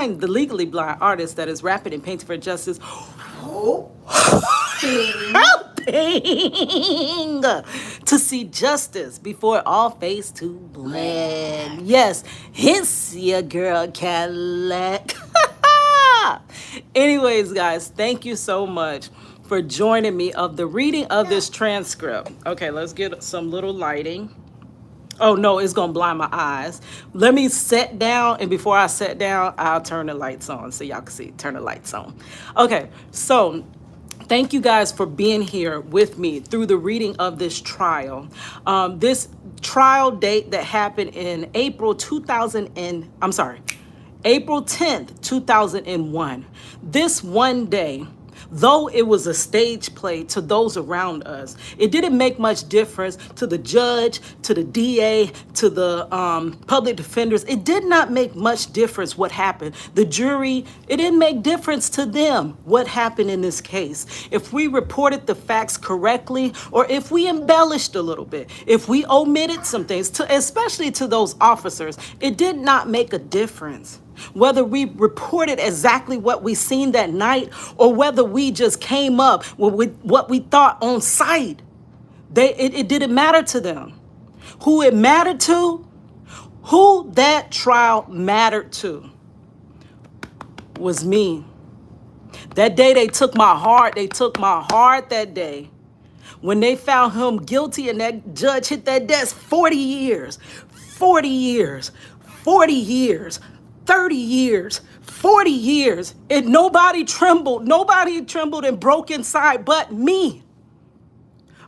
the legally blind artist that is rapping and painting for justice, hoping to see justice before all face to blend. Yes, hence your girl Cadillac. Anyways, guys, thank you so much for joining me of the reading of this transcript. Okay, let's get some little lighting. Oh no, it's gonna blind my eyes. Let me sit down, and before I sit down, I'll turn the lights on so y'all can see. Turn the lights on. Okay, so thank you guys for being here with me through the reading of this trial. This trial date that happened in April 10th, 2001. This one day, though it was a stage play to those around us, it didn't make much difference to the judge, to the DA, to the public defenders. It did not make much difference what happened. The jury, it didn't make difference to them what happened in this case. If we reported the facts correctly, or if we embellished a little bit, if we omitted some things, especially to those officers, it did not make a difference. Whether we reported exactly what we seen that night, or whether we just came up with what we thought on sight, it didn't matter to them. Who it mattered to, who that trial mattered to, was me. That day they took my heart. They took my heart that day. When they found him guilty and that judge hit that desk, 40 years, 40 years, 40 years, 30 years, 40 years, and nobody trembled. Nobody trembled and broke inside but me.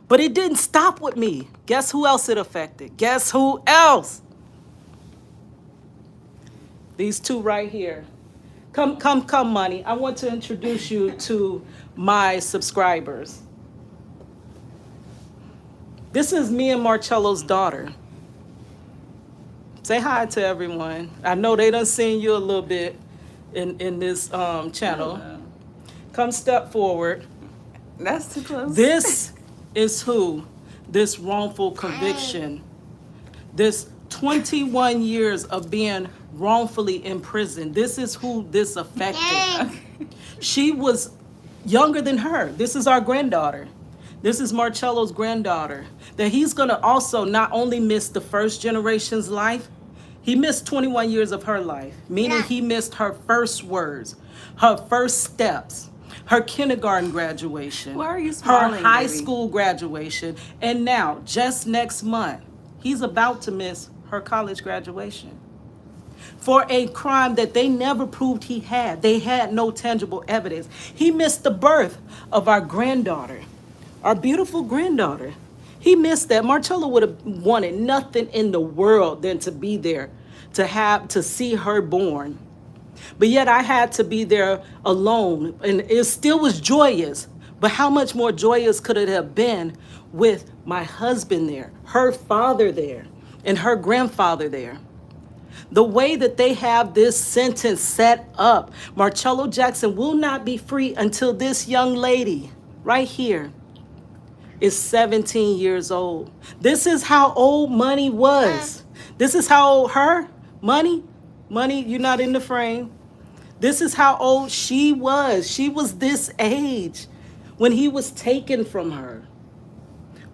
But it didn't stop with me. Guess who else it affected? Guess who else? These two right here. Come, money. I want to introduce you to my subscribers. This is me and Marcello's daughter. Say hi to everyone. I know they done seen you a little bit in this channel. Come step forward. That's too close. This is who this wrongful conviction, this 21 years of being wrongfully imprisoned, this is who this affected. She was younger than her. This is our granddaughter. This is Marcello's granddaughter. That he's going to also not only miss the first generation's life, he missed 21 years of her life, meaning he missed her first words, her first steps, her kindergarten graduation, Why are you smiling, her high baby? school graduation, and now, just next month, he's about to miss her college graduation for a crime that they never proved he had. They had no tangible evidence. He missed the birth of our granddaughter, our beautiful granddaughter. He missed that. Marchello would have wanted nothing in the world than to be there, to see her born. But yet I had to be there alone, and it still was joyous. But how much more joyous could it have been with my husband there, her father there, and her grandfather there? The way that they have this sentence set up, Marchello Jackson will not be free until this young lady right here is 17 years old. This is how old Money was. This is how old her, Money, you're not in the frame. This is how old she was. She was this age when he was taken from her.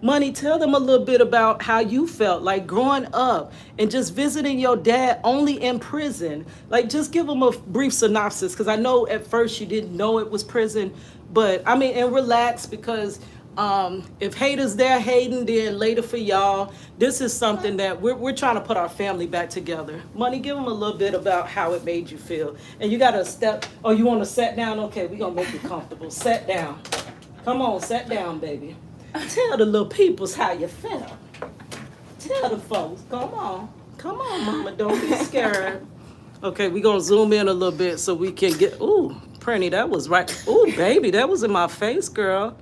Money, tell them a little bit about how you felt like growing up and just visiting your dad only in prison. Like, just give them a brief synopsis, because I know at first you didn't know it was prison, but I mean, and relax, because if haters there hating, then later for y'all, this is something that we're trying to put our family back together. Money, give them a little bit about how it made you feel. And you got to step, oh, you want to sit down? Okay, we're going to make you comfortable. Sit down. Come on, sit down, baby. Tell the little peoples how you felt. Tell the folks. Come on, mama, don't be scared. Okay, we're going to zoom in a little bit so we can get, ooh, Prenny, that was right. Ooh, baby, that was in my face, girl.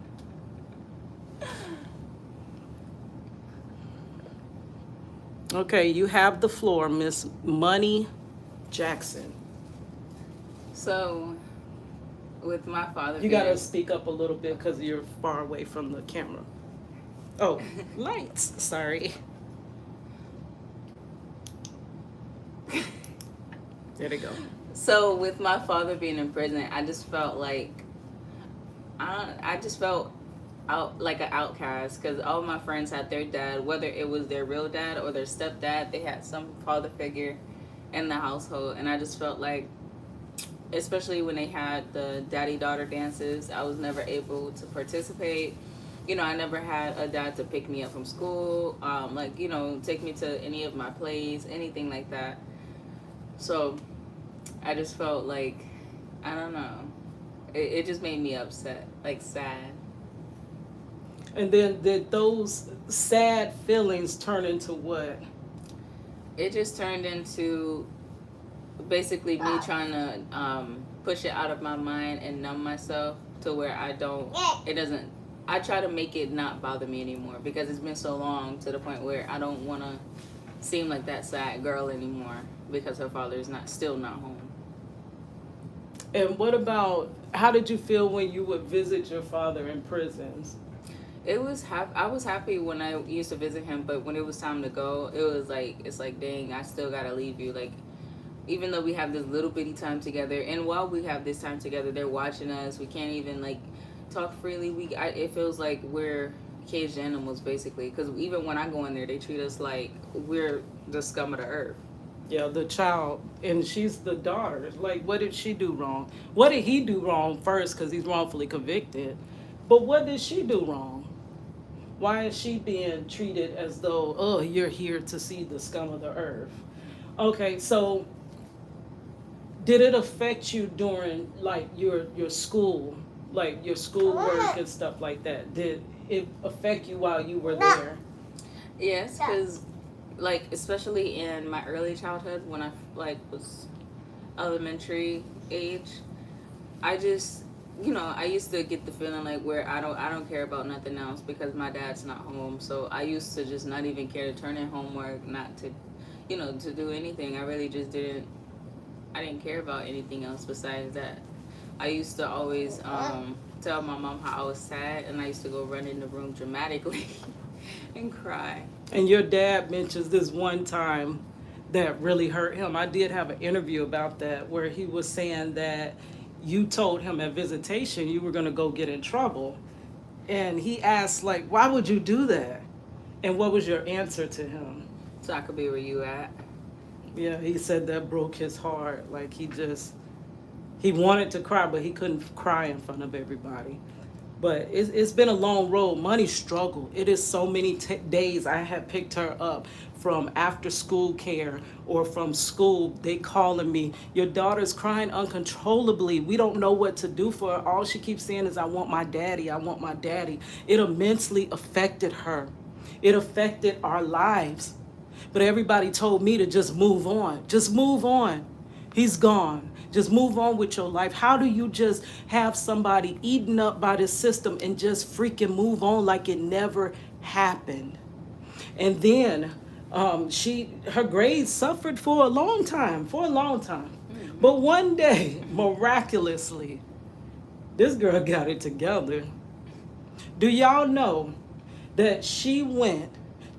Okay, you have the floor, Miss Money Jackson. So, with my father, You gotta speak up a little bit because you're far away from the camera. Oh, lights. Sorry. There they go. So with my father being in prison, I just felt like I just felt out like an outcast because all my friends had their dad, whether it was their real dad or their stepdad, they had some father figure in the household, and I just felt like, especially when they had the daddy daughter dances, I was never able to participate. You know, I never had a dad to pick me up from school, like, you know, take me to any of my plays, anything like that. So I just felt like, I don't know, it just made me upset, like sad. And then did those sad feelings turn into what? It just turned into basically me trying to push it out of my mind and numb myself to where it doesn't, I try to make it not bother me anymore because it's been so long to the point where I don't want to seem like that sad girl anymore because her father is still not home. And what about, how did you feel when you would visit your father in prisons? I was happy when I used to visit him, but when it was time to go, it's like, dang, I still gotta leave you. Like, even though we have this little bitty time together, and while we have this time together, they're watching us. We can't even like talk freely. It feels like we're caged animals basically. Because even when I go in there, they treat us like we're the scum of the earth. Yeah, the child, and she's the daughter. Like, what did she do wrong? What did he do wrong first? Because he's wrongfully convicted. But what did she do wrong? Why is she being treated as though, oh, you're here to see the scum of the earth? Okay, so did it affect you during like your school, like your schoolwork and stuff like that? Did it affect you while you were there? Yes, because like especially in my early childhood when I like was elementary age, I just, you know, I used to get the feeling like where I don't care about nothing else because my dad's not home. So I used to just not even care to turn in homework, not to, you know, to do anything. I really just didn't. I didn't care about anything else besides that. I used to always tell my mom how I was sad, and I used to go run in the room dramatically and cry. And your dad mentions this one time that really hurt him. I did have an interview about that where he was saying that you told him at visitation you were going to go get in trouble. And he asked, like, why would you do that? And what was your answer to him? So I could be where you at. Yeah, he said that broke his heart. Like, he wanted to cry, but he couldn't cry in front of everybody. But it's been a long road. Money struggle. It is so many days I have picked her up from after school care or from school. They calling me, your daughter's crying uncontrollably. We don't know what to do for her. All she keeps saying is, I want my daddy. I want my daddy. It immensely affected her. It affected our lives. But everybody told me to just move on. Just move on. He's gone. Just move on with your life. How do you just have somebody eaten up by the system and just freaking move on like it never happened? And then her grades suffered for a long time, But one day, miraculously, this girl got it together. Do y'all know that she went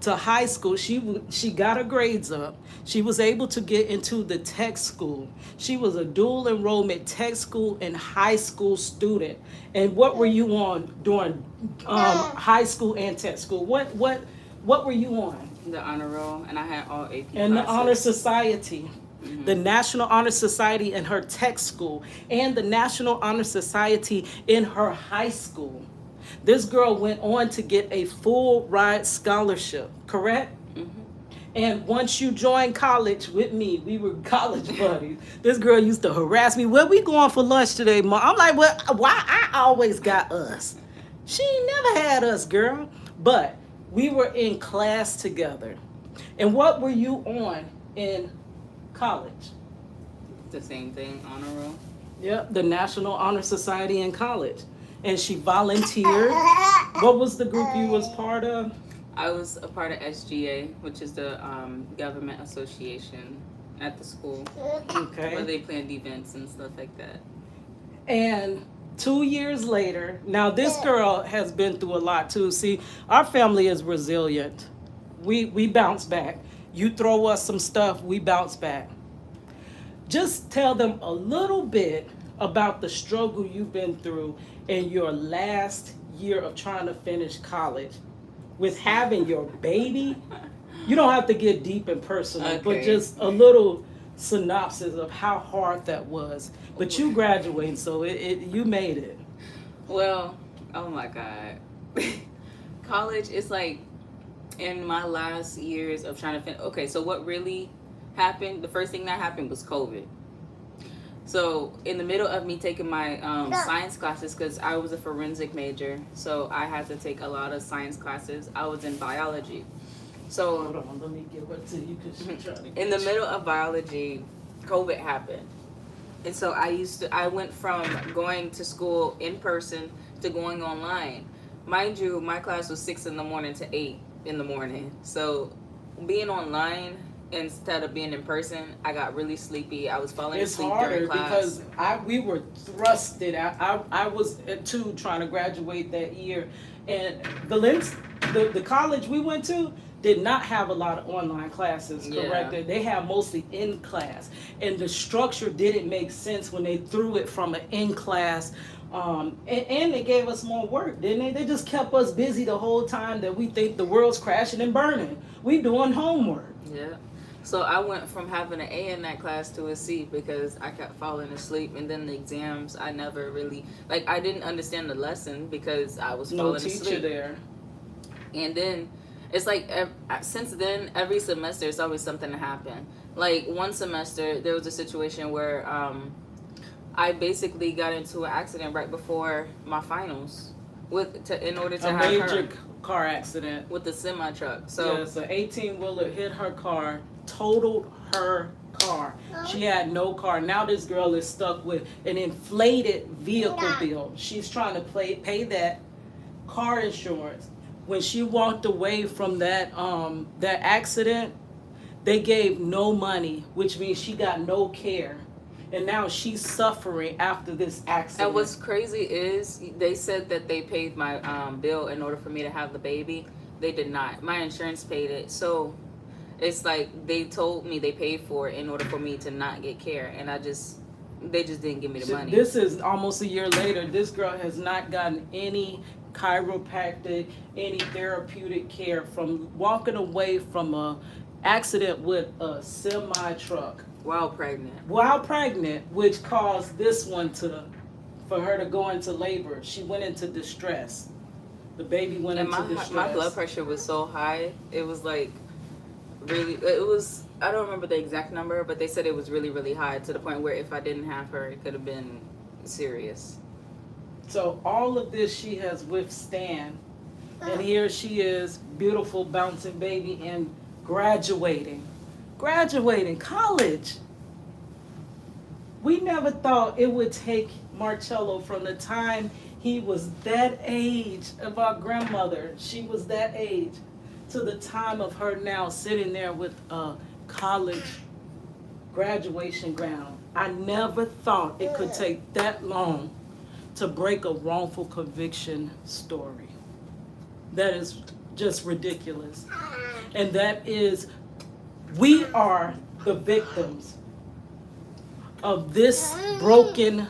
to high school? She got her grades up. She was able to get into the tech school. She was a dual enrollment tech school and high school student. And what were you on during high school and tech school? What were you on? The honor roll, and I had all AP And the classes. honor society. Mm-hmm. The National Honor Society in her tech school and the National Honor Society in her high school. This girl went on to get a full ride scholarship, correct? Mm-hmm. And once you joined college with me, we were college buddies. This girl used to harass me. Where we going for lunch today, Mom? I'm like, well, why I always got us? She never had us, girl. But we were in class together. And what were you on in college? The same thing, honor roll. Yep, the National Honor Society in college. And she volunteered. What was the group you was part of? I was a part of SGA, which is the government association at the school. Okay. Where they planned events and stuff like that. And 2 years later, now this girl has been through a lot too. See, our family is resilient. We bounce back. You throw us some stuff, we bounce back. Just tell them a little bit about the struggle you've been through in your last year of trying to finish college with having your baby. You don't have to get deep and personal, but Okay. just a little synopsis of how hard that was. But you graduated, so you made it. Well, oh my God. College is like in my last years of trying to finish. Okay, so what really happened? The first thing that happened was COVID. So in the middle of me taking my science classes, because I was a forensic major, so I had to take a lot of science classes. I was in biology. So Hold on, let me give it to you because you're trying to get in the middle of biology, COVID happened. And so I went from going to school in person to going online. Mind you, my class was 6 in the morning to 8 in the morning. So being online instead of being in person, I got really sleepy. I was falling It's asleep harder during class. because we were thrusted. I was too trying to graduate that year, and the college we went to did not have a lot of online classes. Correct? Yeah. They have mostly in class, and the structure didn't make sense when they threw it from an in class. And they gave us more work, didn't they? They just kept us busy the whole time that we think the world's crashing and burning. We doing homework. Yeah. So I went from having an A in that class to a C because I kept falling asleep, and then the exams I never really I didn't understand the lesson because I was No falling teacher asleep. there. And then it's like since then every semester it's always something to happen. Like one semester there was a situation where I basically got into an accident right before my finals in order to A have major her car accident. with the semi truck. So Yes, an 18-wheeler hit her car, totaled her car. She had no car. Now this girl is stuck with an inflated vehicle bill. She's trying to pay that car insurance. When she walked away from that accident, they gave no money, which means she got no care. And now she's suffering after this accident. and what's crazy is they said that they paid my bill in order for me to have the baby. They did not. My insurance paid it. So it's like they told me they paid for it in order for me to not get care, and they just didn't give me the money. This is almost a year later. This girl has not gotten any chiropractic, any therapeutic care from walking away from a accident with a semi truck While pregnant. while pregnant, which caused this one for her to go into labor. She went into distress. The baby went And into distress. my blood pressure was so high. It was like really. It was. I don't remember the exact number, but they said it was really, really high to the point where if I didn't have her, it could have been serious. So all of this she has withstand, and here she is, beautiful bouncing baby, and graduating college. We never thought it would take Marchello from the time he was that age of our grandmother, she was that age, to the time of her now sitting there with a college graduation gown. I never thought it could take that long to break a wrongful conviction story. That is just ridiculous. And that is, we are the victims of this broken,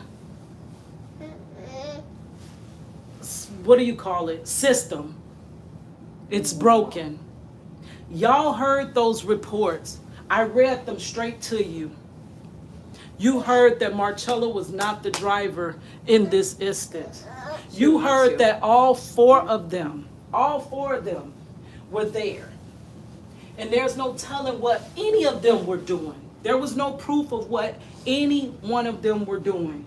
what do you call it, system. It's broken. Y'all heard those reports. I read them straight to you. You heard that Marchello was not the driver in this instance. You heard that all four of them were there. And there's no telling what any of them were doing. There was no proof of what any one of them were doing.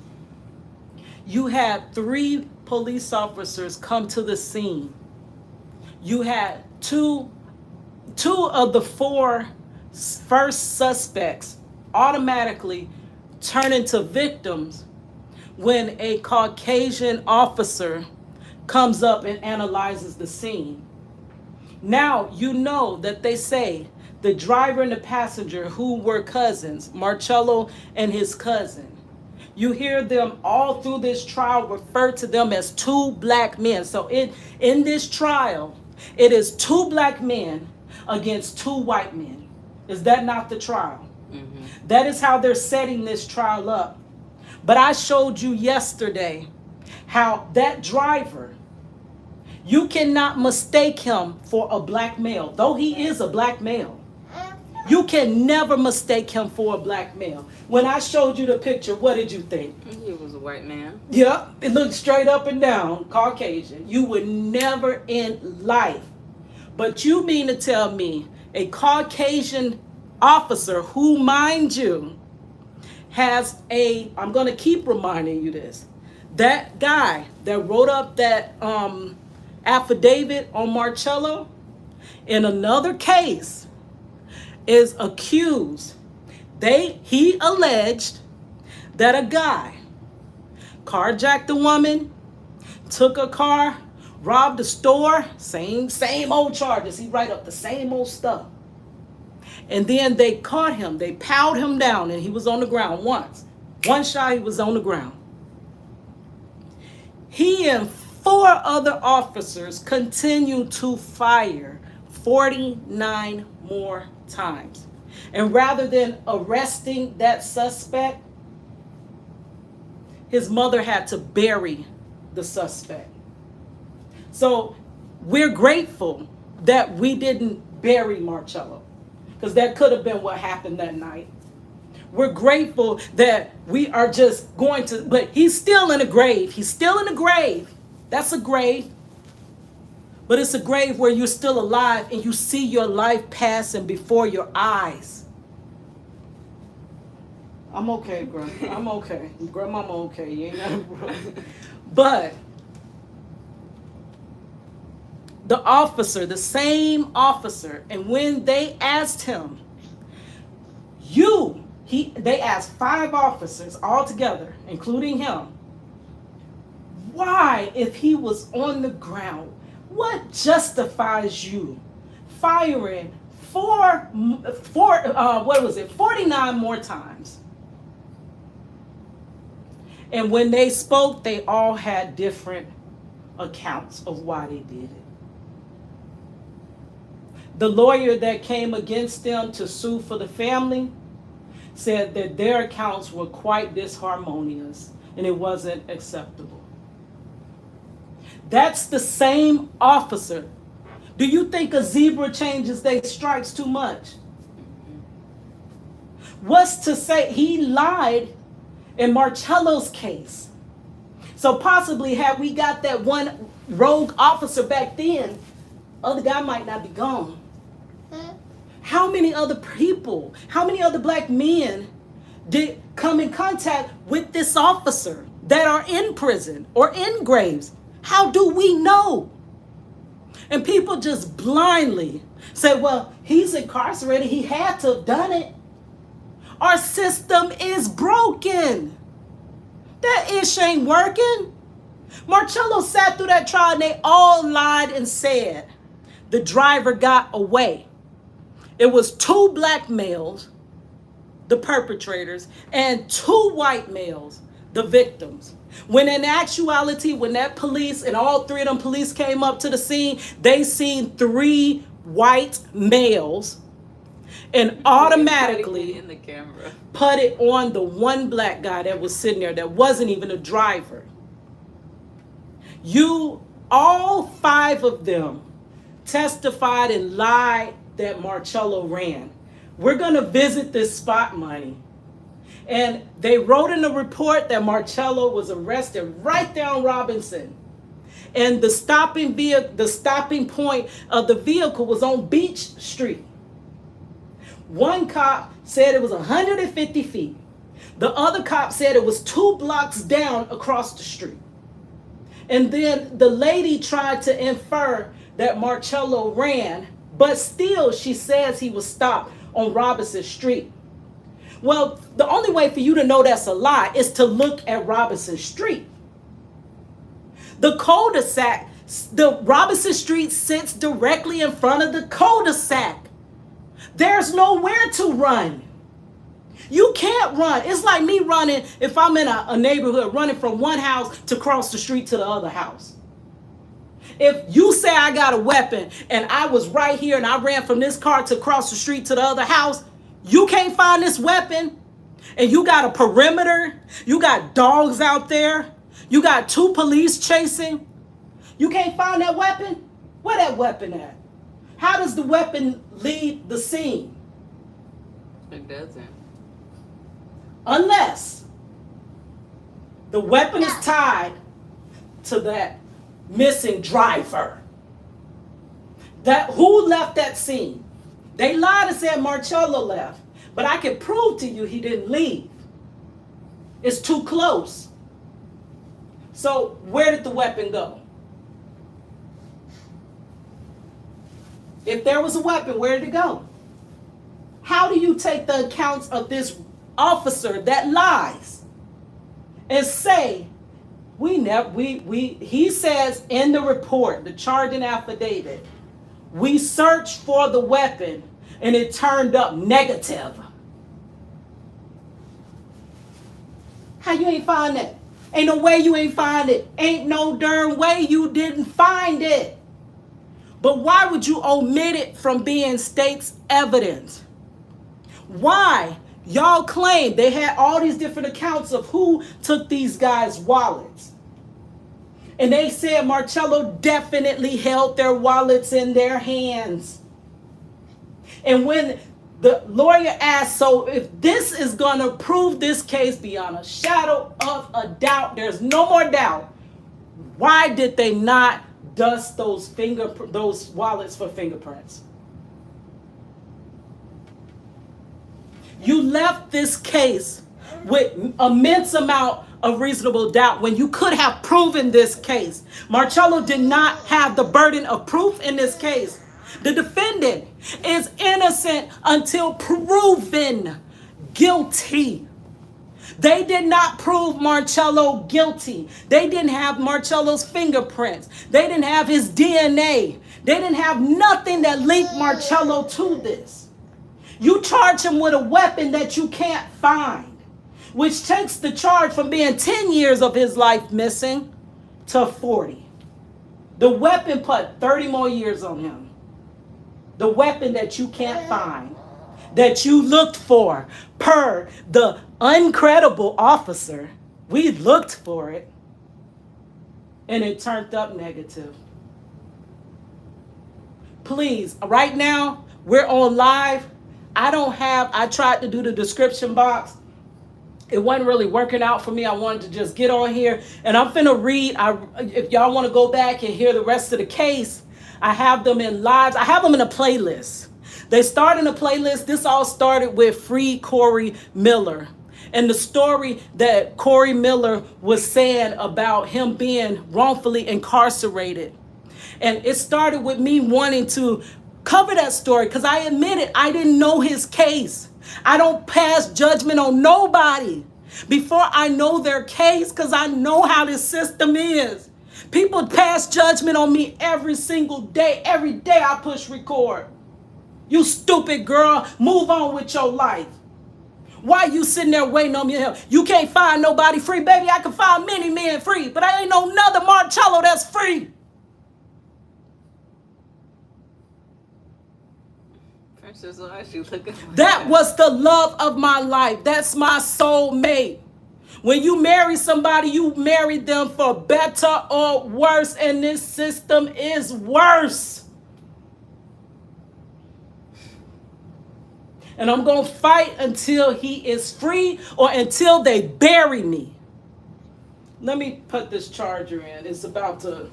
You had 3 police officers come to the scene. You had two of the 4 first suspects automatically turn into victims when a Caucasian officer comes up and analyzes the scene. Now you know that they say the driver and the passenger, who were cousins, Marchello and his cousin. You hear them all through this trial refer to them as 2 black men. So in this trial, it is 2 black men against 2 white men. Is that not the trial? Mm-hmm. That is how they're setting this trial up. But I showed you yesterday how that driver, you cannot mistake him for a black male, though he is a black male. You can never mistake him for a black male. When I showed you the picture, what did you think? He was a white man. Yep, it looked straight up and down, Caucasian. You would never in life. But you mean to tell me a Caucasian officer who, mind you, has I'm going to keep reminding you this. That guy that wrote up that affidavit on Marchello in another case is accused. He alleged that a guy carjacked a woman, took a car, robbed a store, same old charges. He write up the same old stuff. And then they caught him. They powed him down, and he was on the ground once. One shot, he was on the ground. He and 4 other officers continued to fire 49 more times. And rather than arresting that suspect, his mother had to bury the suspect. So we're grateful that we didn't bury Marchello, because that could have been what happened that night. We're grateful that we are just going to, but he's still in a grave. He's still in a grave. That's a grave. But it's a grave where you're still alive and you see your life passing before your eyes. I'm okay, Grandma. I'm okay. Grandma, I'm okay. You ain't nothing wrong. But the officer, the same officer, and when they asked him, they asked 5 officers all together, including him, why, if he was on the ground, what justifies you firing 49 more times? And when they spoke, they all had different accounts of why they did it. The lawyer that came against them to sue for the family said that their accounts were quite disharmonious and it wasn't acceptable. That's the same officer. Do you think a zebra changes their stripes too much? What's to say he lied in Marchello's case? So possibly had we got that one rogue officer back then, other guy might not be gone. How many other people, how many other black men did come in contact with this officer that are in prison or in graves? How do we know? And people just blindly say, well, he's incarcerated. He had to have done it. Our system is broken. That ish ain't working. Marchello sat through that trial and they all lied and said the driver got away. It was 2 black males, the perpetrators, and 2 white males, the victims. When in actuality, when that police and all 3 of them police came up to the scene, they seen 3 white males and automatically in the camera put it on the one black guy that was sitting there that wasn't even a driver. All 5 of them testified and lied that Marchello ran. We're going to visit this spot money. And they wrote in the report that Marchello was arrested right there on Robinson. And the stopping point of the vehicle was on Beach Street. One cop said it was 150 feet. The other cop said it was 2 blocks down across the street. And then the lady tried to infer that Marchello ran, but still she says he was stopped on Robinson Street. Well, the only way for you to know that's a lie is to look at Robinson Street. The cul-de-sac, the Robinson Street sits directly in front of the cul-de-sac. There's nowhere to run. You can't run. It's like me running if I'm in a neighborhood, running from one house to cross the street to the other house. If you say I got a weapon and I was right here and I ran from this car to cross the street to the other house, You can't find this weapon, and you got a perimeter. You got dogs out there. You got 2 police chasing. You can't find that weapon? Where that weapon at? How does the weapon leave the scene? It doesn't. Unless the weapon is tied to that missing driver. That who left that scene? They lied and said Marchello left, but I can prove to you he didn't leave. It's too close. So where did the weapon go? If there was a weapon, where did it go? How do you take the accounts of this officer that lies and say, he says in the report, the charging affidavit, we searched for the weapon and it turned up negative. How you ain't find that? Ain't no way you ain't find it. Ain't no darn way you didn't find it. But why would you omit it from being state's evidence? Why? Y'all claim they had all these different accounts of who took these guys' wallets. And they said Marchello definitely held their wallets in their hands. And when the lawyer asked, so if this is going to prove this case beyond a shadow of a doubt, there's no more doubt, why did they not dust those wallets for fingerprints? You left this case with immense amount of reasonable doubt when you could have proven this case. Marchello did not have the burden of proof in this case. The defendant is innocent until proven guilty. They did not prove Marchello guilty. They didn't have Marcello's fingerprints. They didn't have his DNA. They didn't have nothing that linked Marchello to this. You charge him with a weapon that you can't find, which takes the charge from being 10 years of his life missing to 40. The weapon put 30 more years on him. The weapon that you can't find, that you looked for, per the uncredible officer. We looked for it, and it turned up negative. Please, right now, we're on live. I tried to do the description box. It wasn't really working out for me. I wanted to just get on here, and I'm finna read. If y'all want to go back and hear the rest of the case, I have them in lives. I have them in a playlist. They start in a playlist. This all started with Free Corey Miller and the story that Corey Miller was saying about him being wrongfully incarcerated. And it started with me wanting to cover that story because I admitted I didn't know his case. I don't pass judgment on nobody before I know their case because I know how this system is. People pass judgment on me every single day. Every day I push record. You stupid girl, move on with your life. Why you sitting there waiting on me to help? You can't find nobody free. Baby, I can find many men free, but I ain't no another Marchello that's free. Princess, why is you looking like That was the love of my life. That's my soulmate. When you marry somebody, you marry them for better or worse, and this system is worse. And I'm going to fight until he is free or until they bury me. Let me put this charger in. It's about to...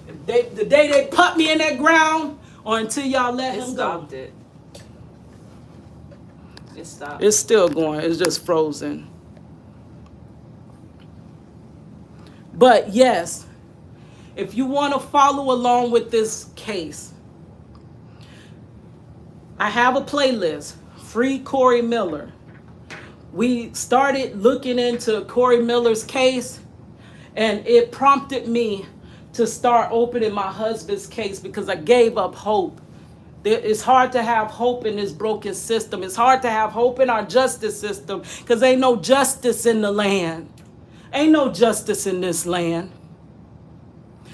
the day they put me in that ground or until y'all let him go. It stopped it. It stopped. It's still going. It's just frozen. But yes, if you want to follow along with this case, I have a playlist, Free Corey Miller. We started looking into Corey Miller's case, and it prompted me to start opening my husband's case because I gave up hope. It's hard to have hope in this broken system. It's hard to have hope in our justice system because ain't no justice in the land. Ain't no justice in this land.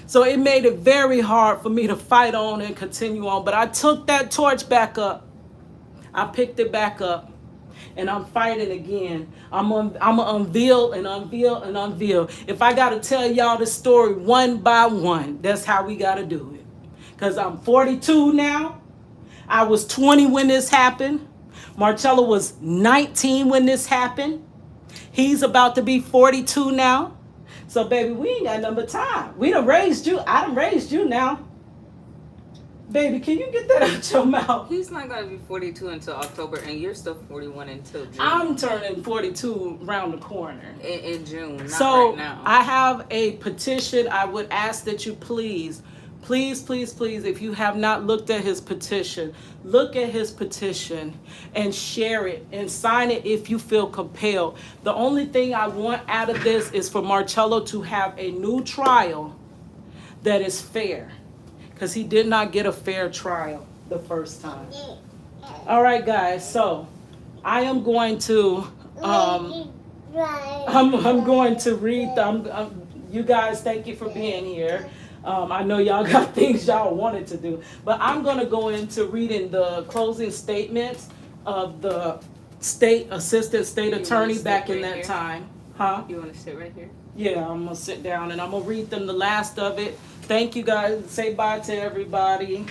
So it made it very hard for me to fight on and continue on. But I took that torch back up. I picked it back up. And I'm fighting again. I'm gonna unveil and unveil and unveil. If I gotta tell y'all the story one by one, that's how we gotta do it. Cause I'm 42 now. I was 20 when this happened. Marchello was 19 when this happened. He's about to be 42 now. So baby, we ain't got nothing but time. We done raised you. I done raised you now. Baby, can you get that out your mouth? He's not gonna be 42 until October, and you're still 41 until June. I'm turning 42 around the corner. In June, not So right now. I have a petition. I would ask that you please, if you have not looked at his petition, look at his petition and share it and sign it if you feel compelled. The only thing I want out of this is for Marchello to have a new trial that is fair, because he did not get a fair trial the first time. All right, guys. So I am going to I'm going to read. You guys, thank you for being here. I know y'all got things y'all wanted to do, but I'm going to go into reading the closing statements of the assistant state attorney back in that time. Huh? You want to sit right here? Yeah, I'm going to sit down and I'm going to read them the last of it. Thank you guys. Say bye to everybody.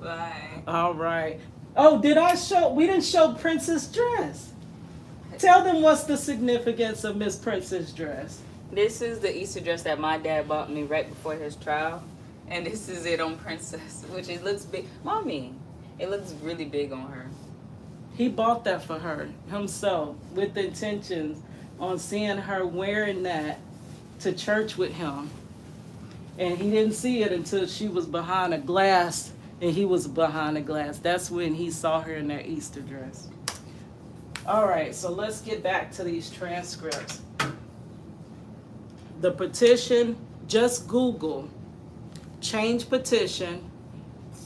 Bye. All right. Oh, we didn't show Prince's dress. Tell them what's the significance of Miss Prince's dress. This is the Easter dress that my dad bought me right before his trial. And this is it on Princess, which it looks big. Mommy, it looks really big on her. He bought that for her himself with the intentions on seeing her wearing that to church with him. And he didn't see it until she was behind a glass and he was behind a glass. That's when he saw her in that Easter dress. All right, so let's get back to these transcripts. The petition, just Google, change petition,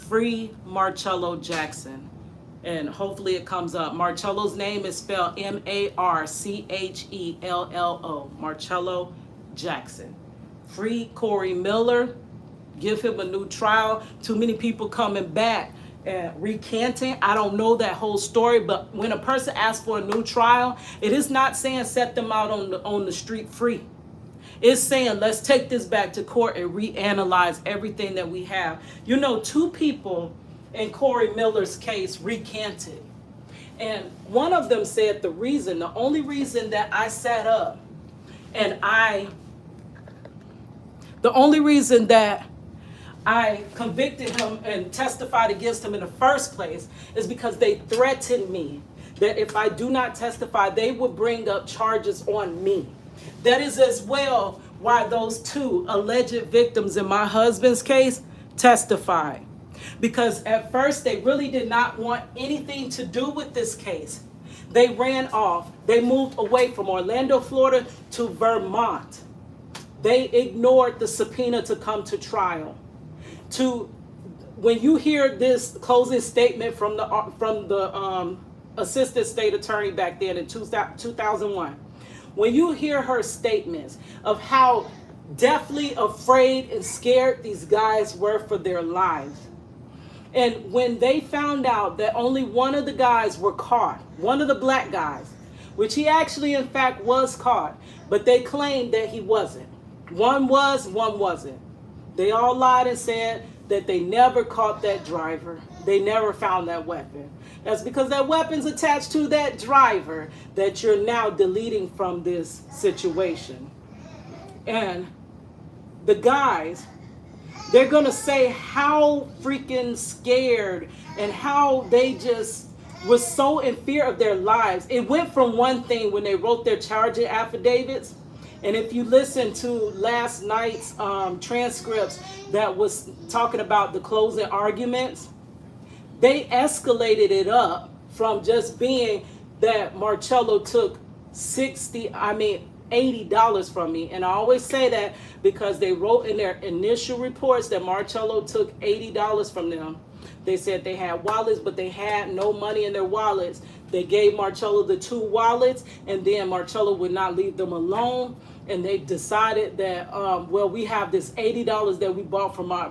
free Marchello Jackson. And hopefully it comes up. Marchello's name is spelled Marchello, Marchello Jackson. Free Corey Miller, give him a new trial. Too many people coming back and recanting. I don't know that whole story, but when a person asks for a new trial, it is not saying set them out on the street free. It's saying let's take this back to court and reanalyze everything that we have. You know, 2 people in Corey Miller's case recanted. And one of them said the only reason that I sat up and the only reason that I convicted him and testified against him in the first place is because they threatened me that if I do not testify, they would bring up charges on me. That is as well why those 2 alleged victims in my husband's case testified. Because at first they really did not want anything to do with this case. They ran off. They moved away from Orlando, Florida to Vermont. They ignored the subpoena to come to trial. When you hear this closing statement from the assistant state attorney back then in 2001, when you hear her statements of how deathly afraid and scared these guys were for their lives, and when they found out that only one of the guys were caught, one of the black guys, which he actually in fact was caught, but they claimed that he wasn't. One was, one wasn't. They all lied and said that they never caught that driver. They never found that weapon. That's because that weapon's attached to that driver that you're now deleting from this situation. And the guys, they're going to say how freaking scared and how they just was so in fear of their lives. It went from one thing when they wrote their charging affidavits. And if you listen to last night's transcripts that was talking about the closing arguments, they escalated it up from just being that Marchello took $80 from me. And I always say that because they wrote in their initial reports that Marchello took $80 from them. They said they had wallets, but they had no money in their wallets They gave Marchello the 2 wallets, and then Marchello would not leave them alone. And they decided that, well, we have this $80 that we bought from our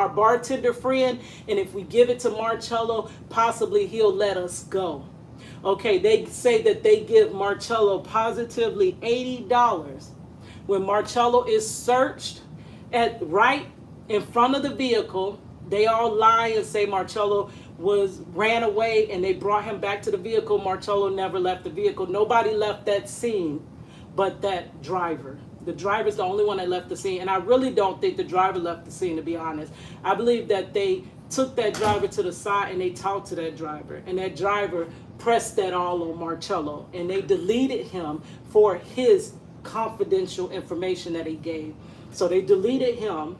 bartender friend, and if we give it to Marchello, possibly he'll let us go. Okay, they say that they give Marchello positively $80. When Marchello is searched right in front of the vehicle, they all lie and say Marchello ran away, and they brought him back to the vehicle. Marchello never left the vehicle. Nobody left that scene but that driver. The driver's the only one that left the scene, and I really don't think the driver left the scene, to be honest. I believe that they took that driver to the side and they talked to that driver, and that driver pressed that all on Marchello, and they deleted him for his confidential information that he gave. So they deleted him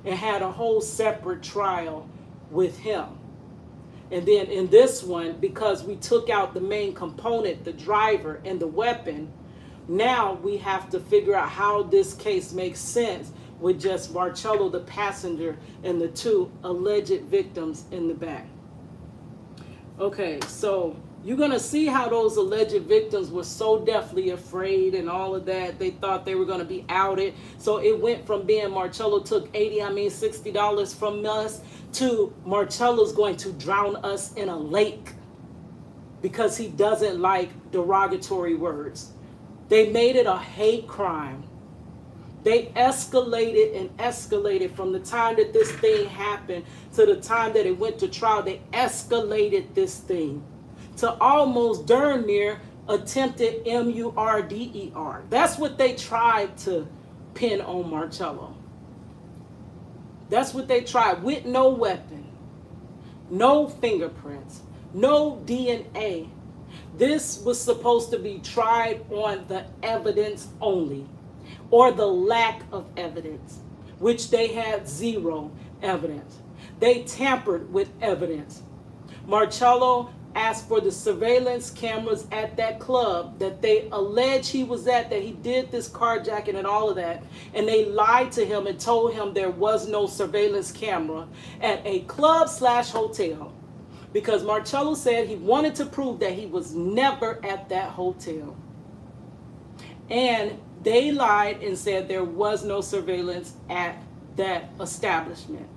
and had a whole separate trial with him. And then in this one, because we took out the main component, the driver and the weapon, now we have to figure out how this case makes sense with just Marchello, the passenger, and the 2 alleged victims in the back. Okay, so you're going to see how those alleged victims were so deathly afraid and all of that. They thought they were going to be outed. So it went from being Marchello took $60 from us to Marcello's going to drown us in a lake because he doesn't like derogatory words. They made it a hate crime. They escalated and escalated from the time that this thing happened to the time that it went to trial. They escalated this thing to almost darn near attempted murder. That's what they tried to pin on Marchello. That's what they tried, with no weapon, no fingerprints, no DNA. This was supposed to be tried on the evidence only, or the lack of evidence, which they had 0 evidence. They tampered with evidence. Marchello asked for the surveillance cameras at that club that they allege he was at, that he did this carjacking and all of that, and they lied to him and told him there was no surveillance camera at a club/hotel. Because Marchello said he wanted to prove that he was never at that hotel. And they lied and said there was no surveillance at that establishment.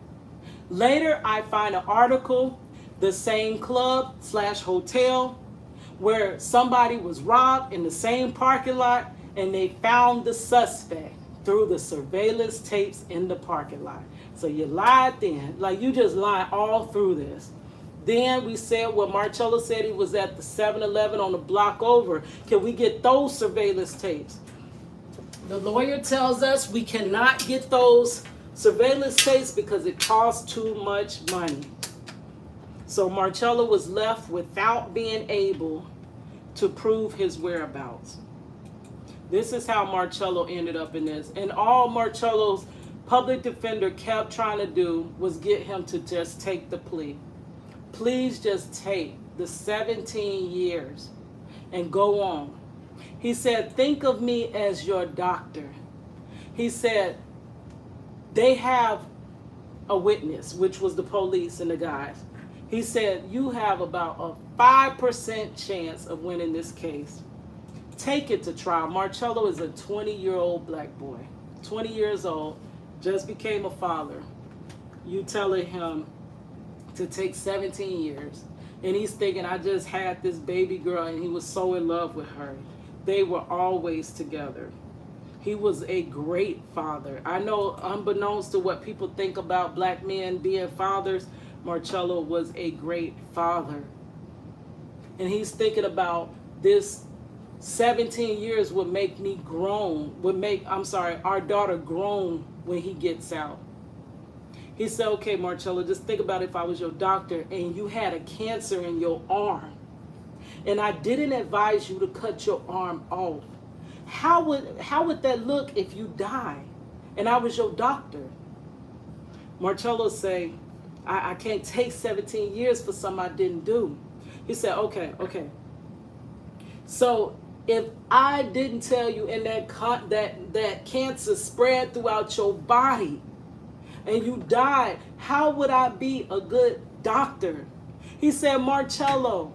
Later, I find an article, the same club/hotel, where somebody was robbed in the same parking lot, and they found the suspect through the surveillance tapes in the parking lot. So you lied then, like you just lied all through this. Then we said, well, Marchello said he was at the 7-Eleven on the block over. Can we get those surveillance tapes? The lawyer tells us we cannot get those surveillance tapes because it costs too much money. So Marchello was left without being able to prove his whereabouts. This is how Marchello ended up in this. And all Marcello's public defender kept trying to do was get him to just take the plea. Please just take the 17 years and go on. He said, think of me as your doctor. He said, they have a witness, which was the police and the guys. He said, you have about a 5% chance of winning this case. Take it to trial. Marchello is a 20-year-old black boy, 20 years old, just became a father. You telling him to take 17 years. And he's thinking, I just had this baby girl and he was so in love with her. They were always together. He was a great father. I know, unbeknownst to what people think about black men being fathers, Marchello was a great father. And he's thinking about this 17 years would make me grown, our daughter grown when he gets out. He said, okay, Marchello, just think about if I was your doctor and you had a cancer in your arm and I didn't advise you to cut your arm off. How would that look if you die and I was your doctor? Marchello say, I can't take 17 years for something I didn't do. He said, okay. So if I didn't tell you and that cancer spread throughout your body and you died, how would I be a good doctor? He said, Marchello,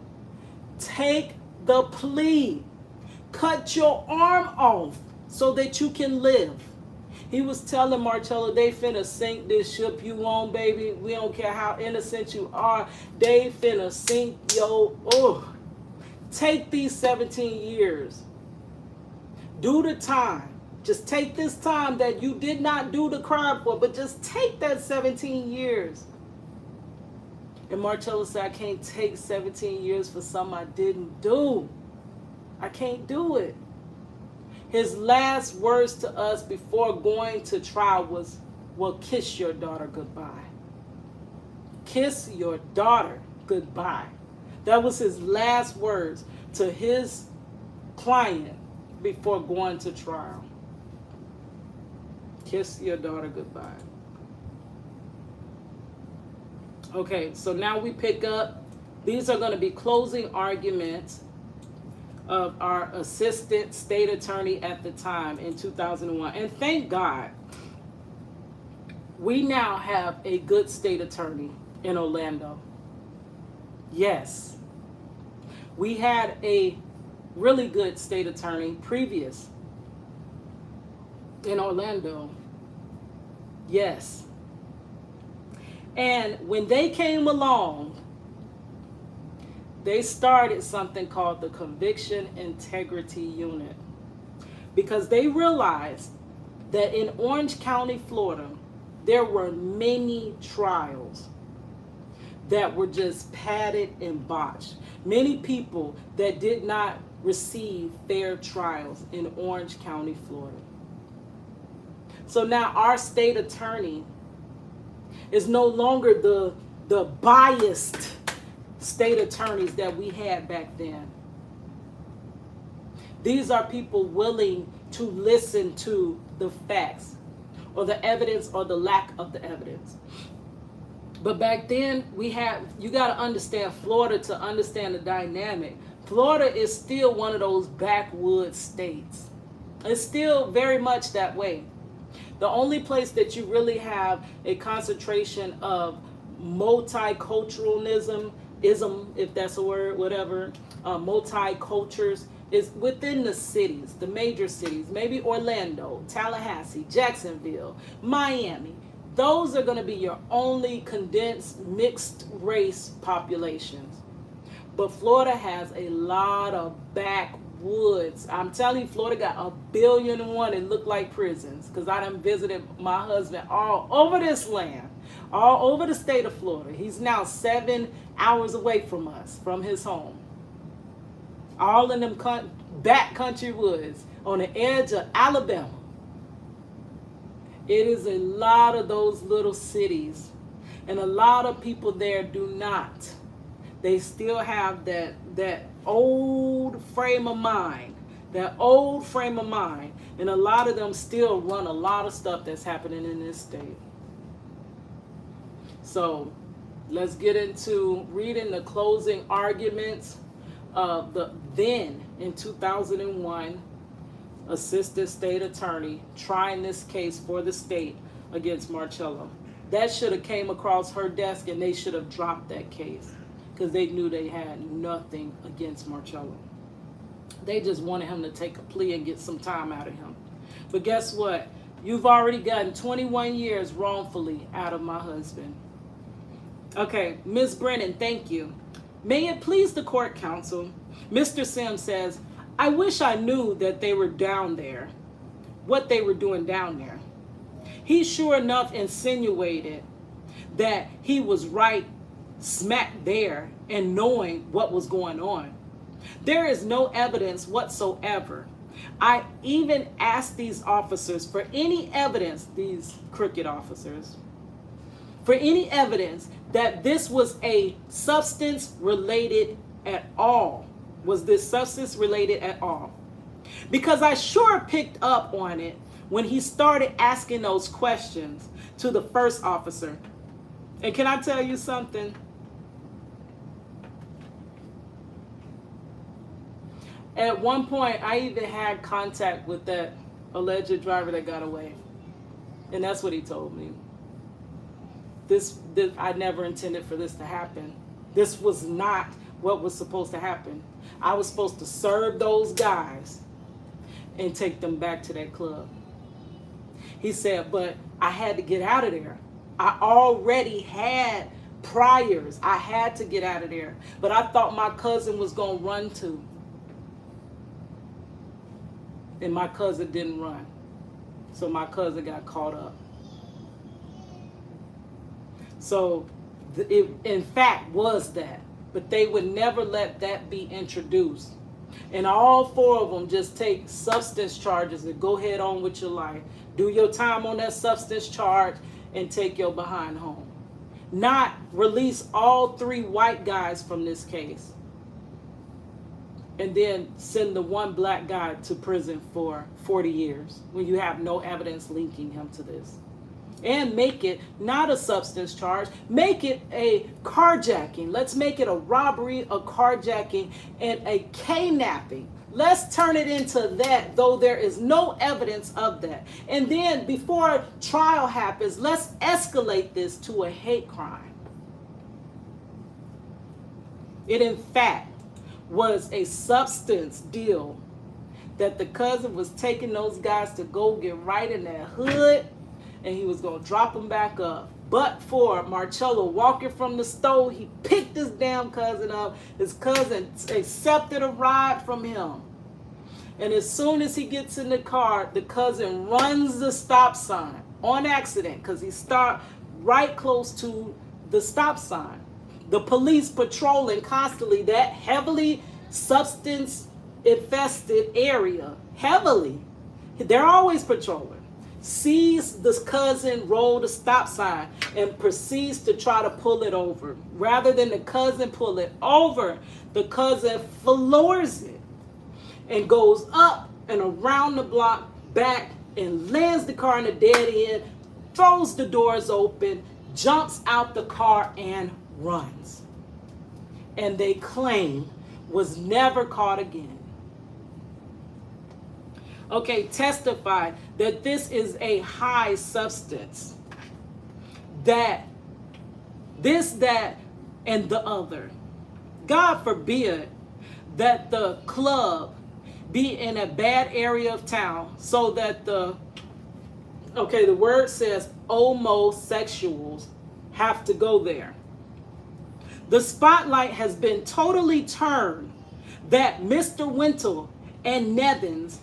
Take the plea. Cut your arm off so that you can live. He was telling Marchello, they finna sink this ship you on, baby. We don't care how innocent you are. They finna sink Take these 17 years. Do the time. Just take this time that you did not do the crime for, but just take that 17 years. And Marchello said, I can't take 17 years for something I didn't do. I can't do it. His last words to us before going to trial was, well, kiss your daughter goodbye. Kiss your daughter goodbye. That was his last words to his client before going to trial. Kiss your daughter goodbye. Okay, so now we pick up. These are going to be closing arguments of our assistant state attorney at the time in 2001. And thank God, we now have a good state attorney in Orlando. Yes. We had a really good state attorney previous in Orlando. Yes. And when they came along, they started something called the Conviction Integrity Unit, because they realized that in Orange County, Florida, there were many trials that were just padded and botched. Many people that did not receive fair trials in Orange County, Florida. So now our state attorney is no longer the biased state attorneys that we had back then. These are people willing to listen to the facts or the evidence or the lack of the evidence. But back then you got to understand Florida to understand the dynamic. Florida is still one of those backwoods states. It's still very much that way. The only place that you really have a concentration of multiculturalism, if that's a word, whatever, multicultures, is within the cities, the major cities, maybe Orlando, Tallahassee, Jacksonville, Miami. Those are going to be your only condensed mixed race populations. But Florida has a lot of backwoods. I'm telling you, Florida got 1,000,000,001 and look like prisons, because I done visited my husband all over this land, all over the state of Florida. He's now 7 hours away from us, from his home. All in them back country woods on the edge of Alabama. It is a lot of those little cities, and a lot of people there do not. They still have that old frame of mind, and a lot of them still run a lot of stuff that's happening in this state. So let's get into reading the closing arguments of the then in 2001 assistant state attorney trying this case for the state against Marchello. That should have came across her desk, and they should have dropped that case, because they knew they had nothing against Marchello. They just wanted him to take a plea and get some time out of him. But guess what? You've already gotten 21 years wrongfully out of my husband. Okay, Ms. Brennan, thank you. May it please the court counsel, Mr. Sims says, I wish I knew that they were down there, what they were doing down there. He sure enough insinuated that he was right smack there and knowing what was going on. There is no evidence whatsoever. I even asked these officers for any evidence, these crooked officers, for any evidence that this was a substance related at all. Was this substance related at all? Because I sure picked up on it when he started asking those questions to the first officer. And can I tell you something? At one point, I even had contact with that alleged driver that got away. And that's what he told me. This I never intended for this to happen. This was not what was supposed to happen. I was supposed to serve those guys and take them back to that club. He said, but I had to get out of there. I already had priors. I had to get out of there. But I thought my cousin was going to run too. And my cousin didn't run. So my cousin got caught up. So it in fact was that. But they would never let that be introduced. And all four of them just take substance charges and go head on with your life. Do your time on that substance charge and take your behind home. Not release all three white guys from this case. And then send the one black guy to prison for 40 years when you have no evidence linking him to this. And make it not a substance charge, make it a carjacking. Let's make it a robbery, a carjacking, and a kidnapping. Let's turn it into that, though there is no evidence of that. And then before trial happens, let's escalate this to a hate crime. It in fact was a substance deal that the cousin was taking those guys to go get right in that hood, and he was going to drop them back up. But for Marchello walking from the stove, he picked his damn cousin up. His cousin accepted a ride from him. And as soon as he gets in the car, the cousin runs the stop sign on accident because he stopped right close to the stop sign. The police patrolling constantly that heavily substance infested area. Heavily. They're always patrolling. Sees this cousin roll the stop sign and proceeds to try to pull it over. Rather than the cousin pull it over, the cousin floors it and goes up and around the block back and lands the car in a dead end, throws the doors open, jumps out the car and runs. And they claim was never caught again. Okay, testified that this is a high substance. That, this, that, and the other. God forbid that the club be in a bad area of town so that the word says homosexuals have to go there. The spotlight has been totally turned that Mr. Wintle and Nevins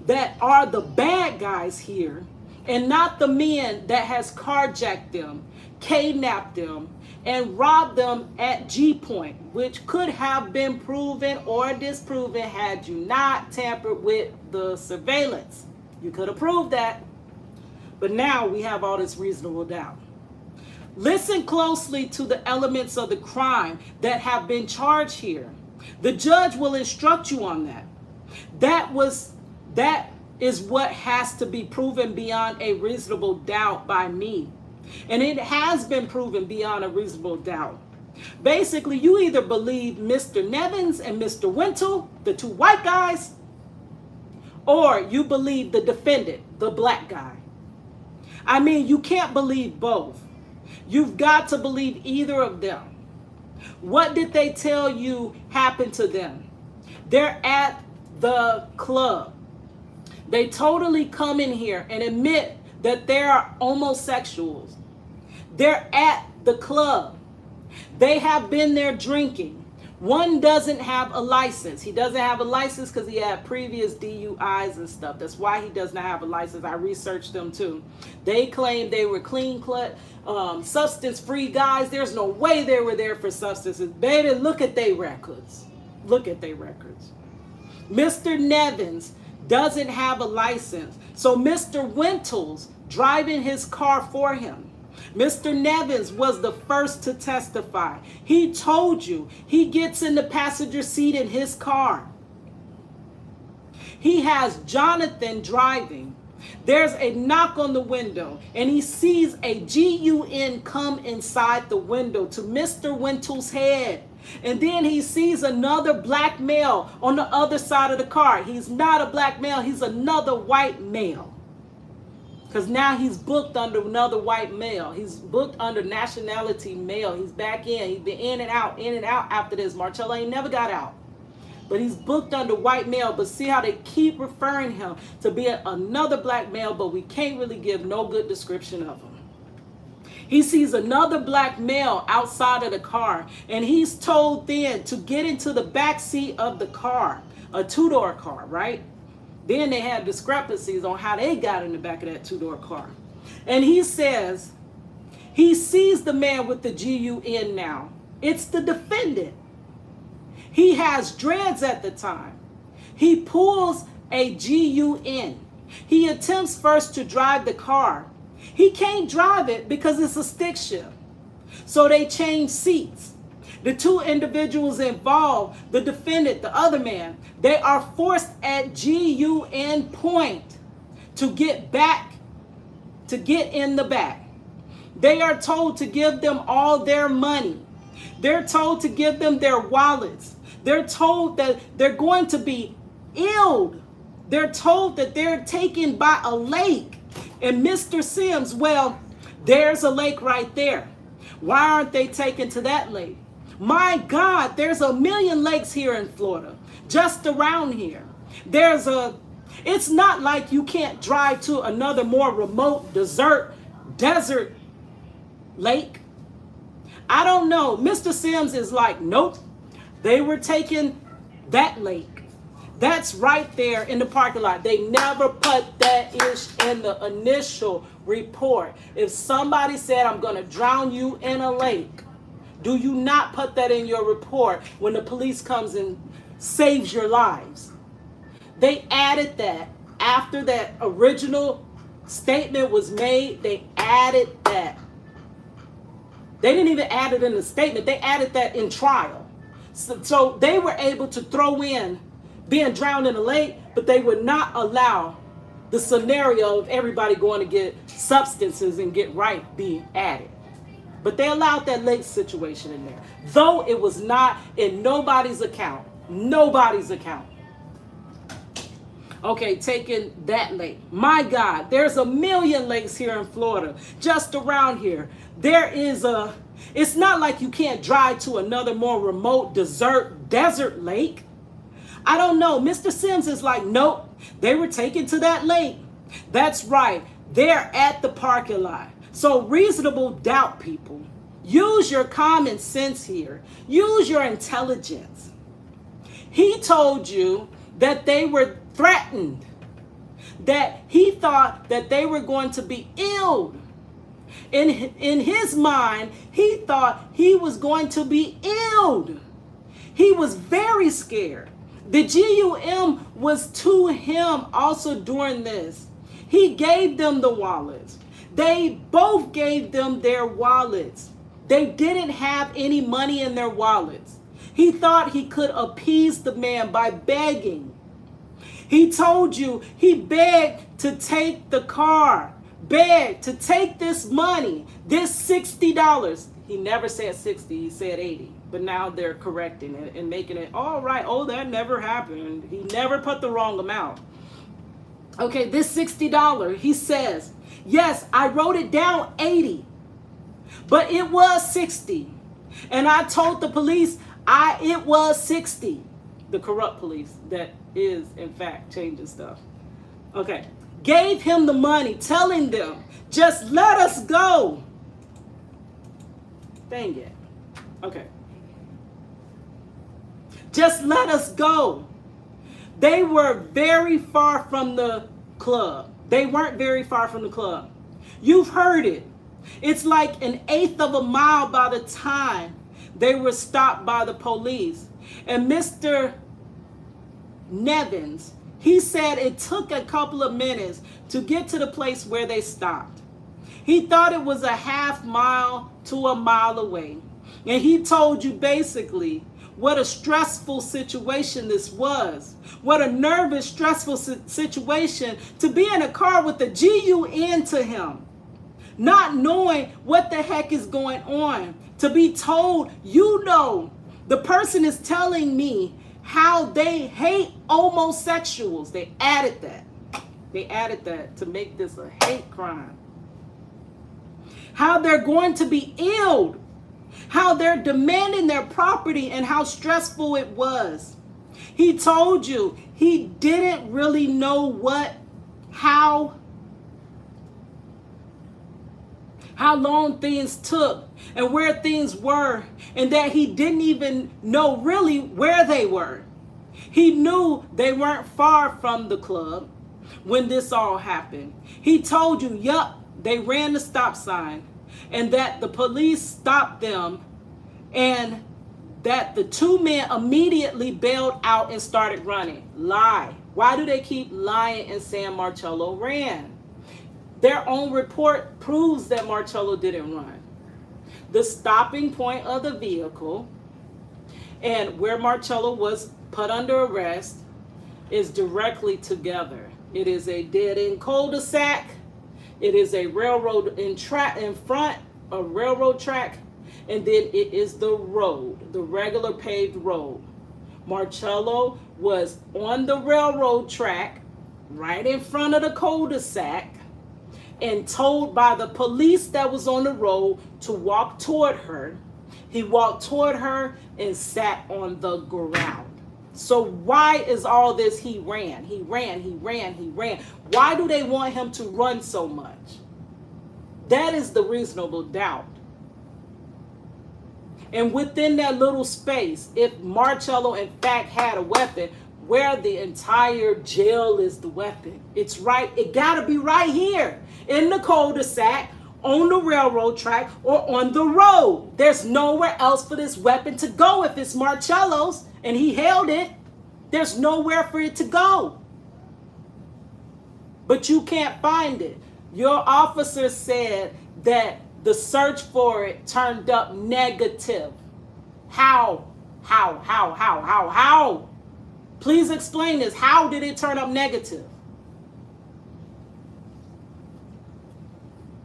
that are the bad guys here and not the men that has carjacked them, kidnapped them, and robbed them at G Point, which could have been proven or disproven had you not tampered with the surveillance. You could have proved that. But now we have all this reasonable doubt. Listen closely to the elements of the crime that have been charged here. The judge will instruct you on that. That is what has to be proven beyond a reasonable doubt by me. And it has been proven beyond a reasonable doubt. Basically, you either believe Mr. Nevins and Mr. Wintle, the two white guys, or you believe the defendant, the black guy. I mean, you can't believe both. You've got to believe either of them. What did they tell you happened to them? They're at the club. They totally come in here and admit that they are homosexuals. They're at the club. They have been there drinking. One doesn't have a license. He doesn't have a license because he had previous DUIs and stuff. That's why he does not have a license. I researched them too. They claimed they were clean-cut, substance-free guys. There's no way they were there for substances. Baby, look at their records. Look at their records. Mr. Nevins doesn't have a license. So Mr. Wintle's driving his car for him. Mr. Nevins was the first to testify. He told you he gets in the passenger seat in his car. He has Jonathan driving. There's a knock on the window and he sees a GUN come inside the window to Mr. Wintle's head. And then he sees another black male on the other side of the car. He's not a black male. He's another white male. Because now he's booked under another white male. He's booked under nationality male. He's back in. He's been in and out after this. Marchello ain't never got out. But he's booked under white male. But see how they keep referring him to be another black male, but we can't really give no good description of him. He sees another black male outside of the car, and he's told then to get into the back seat of the car, a two-door car, right? Then they had discrepancies on how they got in the back of that two-door car. And he says, he sees the man with the GUN now. It's the defendant. He has dreads at the time. He pulls a GUN. He attempts first to drive the car. He can't drive it because it's a stick shift. So they change seats. The two individuals involved, the defendant, the other man, they are forced at GUN point to get in the back. They are told to give them all their money. They're told to give them their wallets. They're told that they're going to be ill. They're told that they're taken by a lake. And Mr. Sims, well, there's a lake right there. Why aren't they taken to that lake? My God, there's a million lakes here in Florida, just around here. It's not like you can't drive to another more remote desert lake. I don't know. Mr. Sims is like, nope, they were taking that lake. That's right there in the parking lot. They never put that ish in the initial report. If somebody said, I'm going to drown you in a lake, do you not put that in your report when the police comes and saves your lives? They added that after that original statement was made. They added that. They didn't even add it in the statement. They added that in trial. So they were able to throw in being drowned in a lake, but they would not allow the scenario of everybody going to get substances and get right being added. But they allowed that lake situation in there, though it was not in nobody's account. Nobody's account. Okay, taking that lake. My God, there's a million lakes here in Florida, just around here. It's not like you can't drive to another more remote desert lake. I don't know. Mr. Sims is like, nope, they were taken to that lake. That's right. They're at the parking lot. So reasonable doubt, people. Use your common sense here. Use your intelligence. He told you that they were threatened, that he thought that they were going to be ill. In his mind, he thought he was going to be ill. He was very scared. The GUM was to him also during this. He gave them the wallets. They both gave them their wallets. They didn't have any money in their wallets. He thought he could appease the man by begging. He told you he begged to take the car, begged to take this money, this $60. He never said 60, he said 80. But now they're correcting it and making it, all right, oh, that never happened. He never put the wrong amount. Okay, this $60, he says, yes, I wrote it down 80, but it was 60. And I told the police it was 60. The corrupt police that is, in fact, changing stuff. Okay, gave him the money, telling them, just let us go. Dang it. Okay. Just let us go. They were very far from the club. They weren't very far from the club. You've heard it. It's like an eighth of a mile by the time they were stopped by the police. And Mr. Nevins, he said it took a couple of minutes to get to the place where they stopped. He thought it was a half mile to a mile away. And he told you basically what a stressful situation this was. What a nervous, stressful situation to be in a car with a GUN to him. Not knowing what the heck is going on. To be told, you know, the person is telling me how they hate homosexuals. They added that. They added that to make this a hate crime. How they're going to be ill, how they're demanding their property, and how stressful it was. He told you he didn't really know how long things took and where things were, and that he didn't even know really where they were. He knew they weren't far from the club when this all happened. He told you, yup, they ran the stop sign, and that the police stopped them, and that the two men immediately bailed out and started running. Lie. Why do they keep lying and saying Marchello ran? Their own report proves that Marchello didn't run. The stopping point of the vehicle and where Marchello was put under arrest is directly together. It is a dead-end cul-de-sac. It is a railroad in front, a railroad track, and then it is the road, the regular paved road. Marchello was on the railroad track right in front of the cul-de-sac and told by the police that was on the road to walk toward her. He walked toward her and sat on the ground. So why is all this he ran? He ran. Why do they want him to run so much? That is the reasonable doubt. And within that little space, if Marchello in fact had a weapon, where the entire jail is the weapon. It's right, it gotta be right here in the cul-de-sac, on the railroad track, or on the road. There's nowhere else for this weapon to go if it's Marchello's and he held it. There's nowhere for it to go. But you can't find it. Your officer said that the search for it turned up negative. How? Please explain this. How did it turn up negative?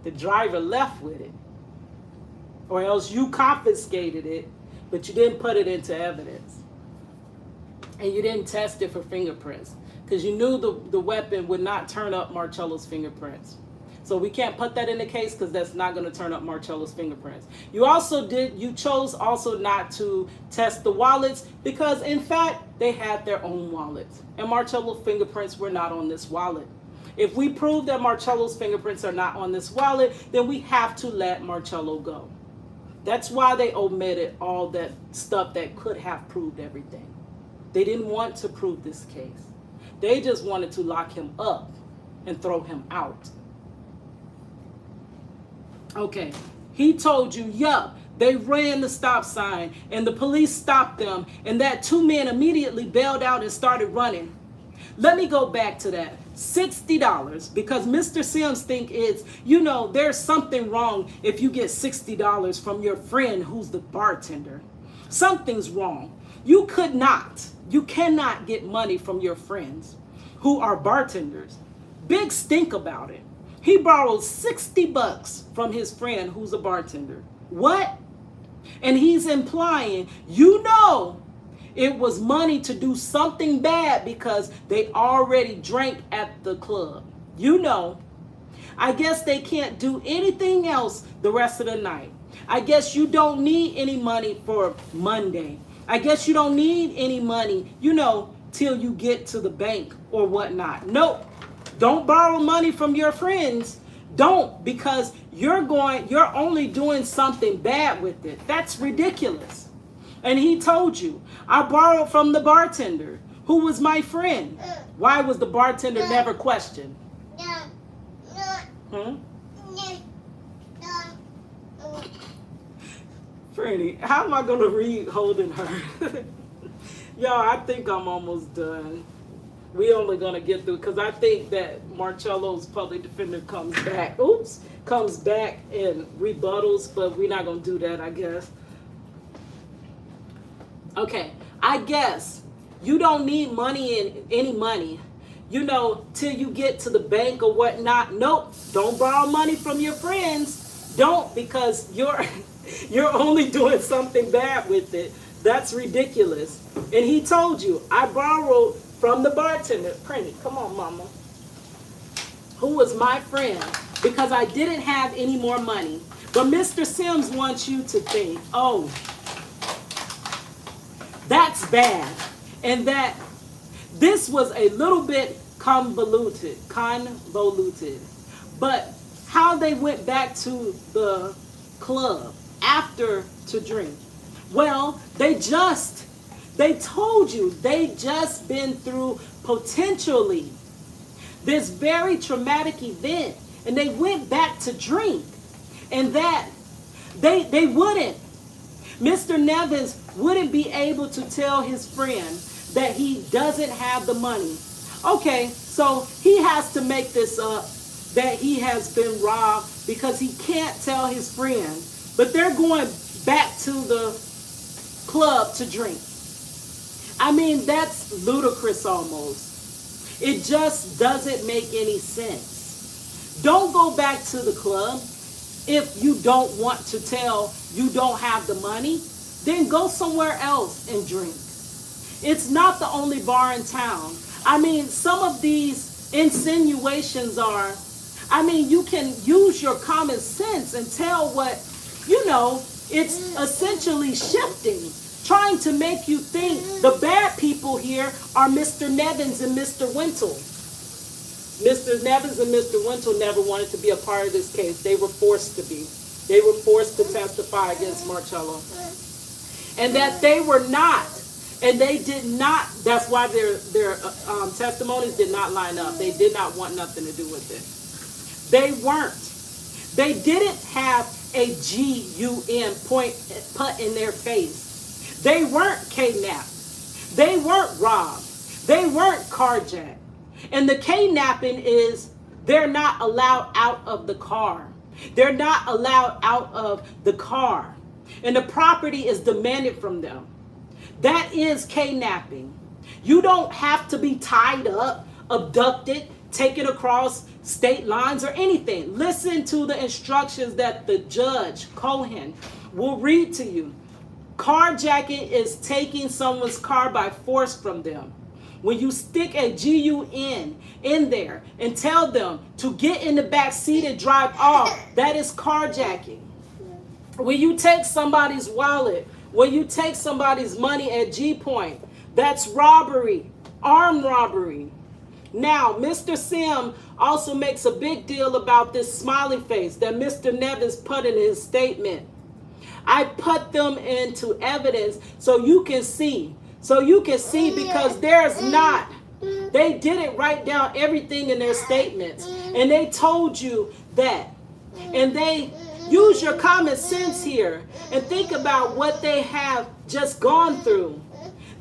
The driver left with it. Or else you confiscated it, but you didn't put it into evidence. And you didn't test it for fingerprints. Because you knew the weapon would not turn up Marchello's fingerprints. So we can't put that in the case because that's not going to turn up Marchello's fingerprints. You chose also not to test the wallets because in fact they had their own wallets and Marchello's fingerprints were not on this wallet. If we prove that Marchello's fingerprints are not on this wallet, then we have to let Marchello go. That's why they omitted all that stuff that could have proved everything. They didn't want to prove this case. They just wanted to lock him up and throw him out. Okay, he told you, yup, they ran the stop sign and the police stopped them and that two men immediately bailed out and started running. Let me go back to that. $60 because Mr. Sims think it's, there's something wrong if you get $60 from your friend who's the bartender. Something's wrong. You cannot get money from your friends who are bartenders. Big stink about it. He borrowed $60 from his friend who's a bartender. What? And he's implying, it was money to do something bad because they already drank at the club. I guess they can't do anything else the rest of the night. I guess you don't need any money for Monday. I guess you don't need any money, till you get to the bank or whatnot. Nope. Don't borrow money from your friends. Don't, because you're only doing something bad with it. That's ridiculous. And he told you, I borrowed from the bartender, who was my friend. Why was the bartender never questioned? Franny, how am I going to read holding her? Y'all, I think I'm almost done. We only going to get through, because I think that Marchello's public defender comes back and rebuttals, but we're not going to do that, I guess. Okay, I guess you don't need any money, till you get to the bank or whatnot. Nope, don't borrow money from your friends. Don't, because you're only doing something bad with it. That's ridiculous. And he told you, I borrowed from the bartender. Prenny, come on, mama. who was my friend, because I didn't have any more money. But Mr. Sims wants you to think, oh, that's bad. And that this was a little bit convoluted. But how they went back to the club after to drink. Well, they told you they just been through potentially this very traumatic event, and they went back to drink, and that they wouldn't. Mr. Nevins wouldn't be able to tell his friend that he doesn't have the money. Okay, so he has to make this up that he has been robbed because he can't tell his friend, but they're going back to the club to drink. I mean, that's ludicrous almost. It just doesn't make any sense. Don't go back to the club if you don't want to tell you don't have the money. Then go somewhere else and drink. It's not the only bar in town. I mean, some of these insinuations are, I mean, you can use your common sense and tell what, it's essentially shifting, trying to make you think the bad people here are Mr. Nevins and Mr. Wintle. Mr. Nevins and Mr. Wintle never wanted to be a part of this case. They were forced to be. They were forced to testify against Marchello. And that they were not. And they did not, that's why their testimonies did not line up. They did not want nothing to do with it. They weren't. They didn't have a GUN point put in their face. They weren't kidnapped. They weren't robbed. They weren't carjacked. And the kidnapping is they're not allowed out of the car. They're not allowed out of the car. And the property is demanded from them. That is kidnapping. You don't have to be tied up, abducted, taken across state lines or anything. Listen to the instructions that the judge, Cohen, will read to you. Carjacking is taking someone's car by force from them. When you stick a GUN in there and tell them to get in the back seat and drive off, that is carjacking. When you take somebody's wallet, when you take somebody's money at G-point, that's robbery, armed robbery. Now, Mr. Sim also makes a big deal about this smiley face that Mr. Nevins put in his statement. I put them into evidence so you can see. So you can see because there's not. They didn't write down everything in their statements. And they told you that. And they use your common sense here and think about what they have just gone through.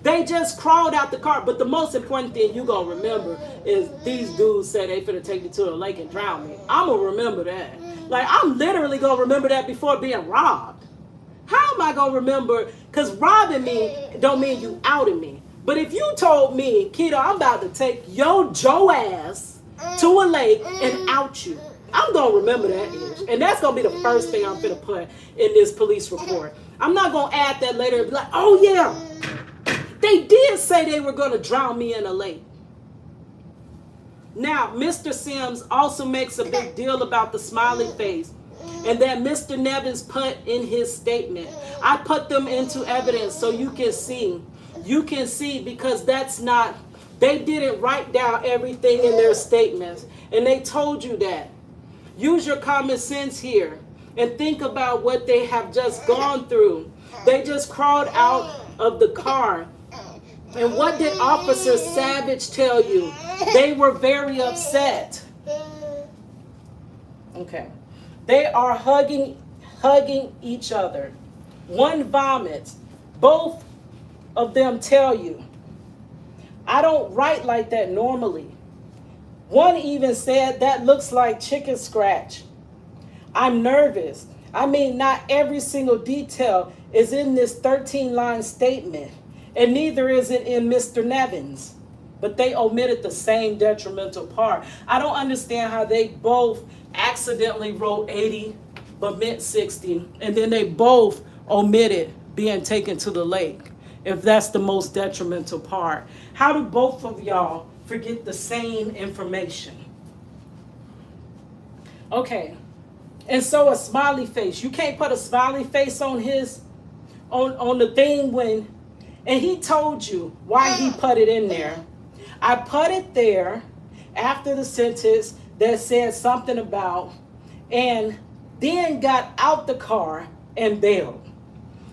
They just crawled out the car. But the most important thing you going to remember is these dudes said they finna take me to the lake and drown me. I'm going to remember that. Like, I'm literally going to remember that before being robbed. How am I going to remember? Because robbing me don't mean you outed me. But if you told me, Keto, I'm about to take your Joe ass to a lake and out you, I'm going to remember that ish. And that's going to be the first thing I'm going to put in this police report. I'm not going to add that later and be like, oh yeah, they did say they were going to drown me in a lake. Now, Mr. Sims also makes a big deal about the smiley face and that Mr. Nevins put in his statement. I put them into evidence so you can see. You can see because that's not, they didn't write down everything in their statements. And they told you that. Use your common sense here and think about what they have just gone through. They just crawled out of the car. And what did Officer Savage tell you? They were very upset. Okay. They are hugging each other. One vomits. Both of them tell you, I don't write like that normally. One even said, that looks like chicken scratch. I'm nervous. I mean, not every single detail is in this 13-line statement, and neither is it in Mr. Nevins. But they omitted the same detrimental part. I don't understand how they both accidentally wrote 80 but meant 60, and then they both omitted being taken to the lake, if that's the most detrimental part. How do both of y'all forget the same information? Okay. And so a smiley face. You can't put a smiley face on his on the thing when, and he told you why he put it in there. I put it there after the sentence that said something about, and then got out the car and bailed.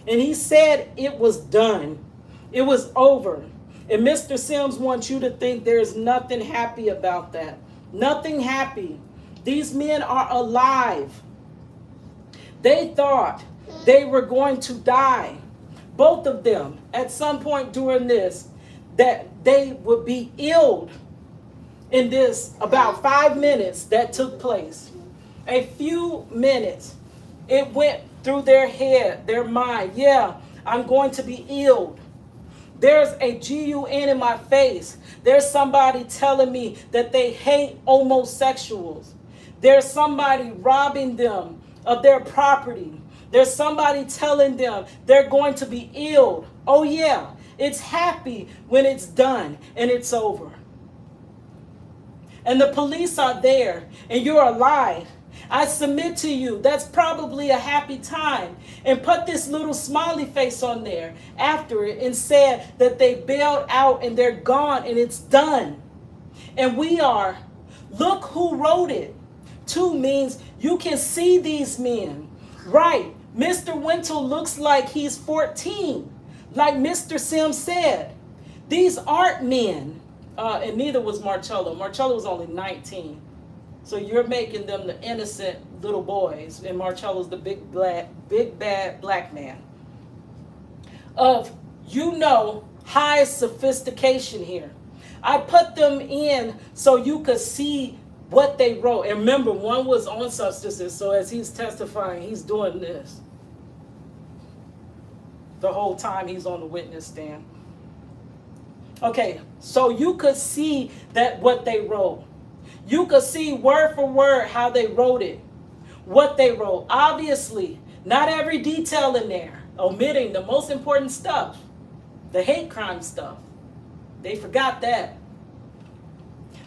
And he said it was done. It was over. And Mr. Sims wants you to think there's nothing happy about that. Nothing happy. These men are alive. They thought they were going to die, both of them, at some point during this, that they would be ill in this about 5 minutes that took place. A few minutes, it went through their head, their mind. Yeah, I'm going to be ill. There's a GUN in my face. There's somebody telling me that they hate homosexuals. There's somebody robbing them of their property. There's somebody telling them they're going to be ill. Oh yeah, it's happy when it's done and it's over. And the police are there and you're alive. I submit to you, that's probably a happy time. And put this little smiley face on there after it and said that they bailed out and they're gone and it's done. And we are, look who wrote it. 2 means you can see these men. Right, Mr. Wintle looks like he's 14. Like Mr. Sims said, these aren't men. And neither was Marchello. Marchello was only 19. So you're making them the innocent little boys, and Marcello's the big bad black man. Of, high sophistication here. I put them in so you could see what they wrote. And remember, one was on substances, so as he's testifying, he's doing this the whole time he's on the witness stand. Okay, so you could see that what they wrote. You could see word for word how they wrote it, what they wrote. Obviously, not every detail in there, omitting the most important stuff, the hate crime stuff. They forgot that.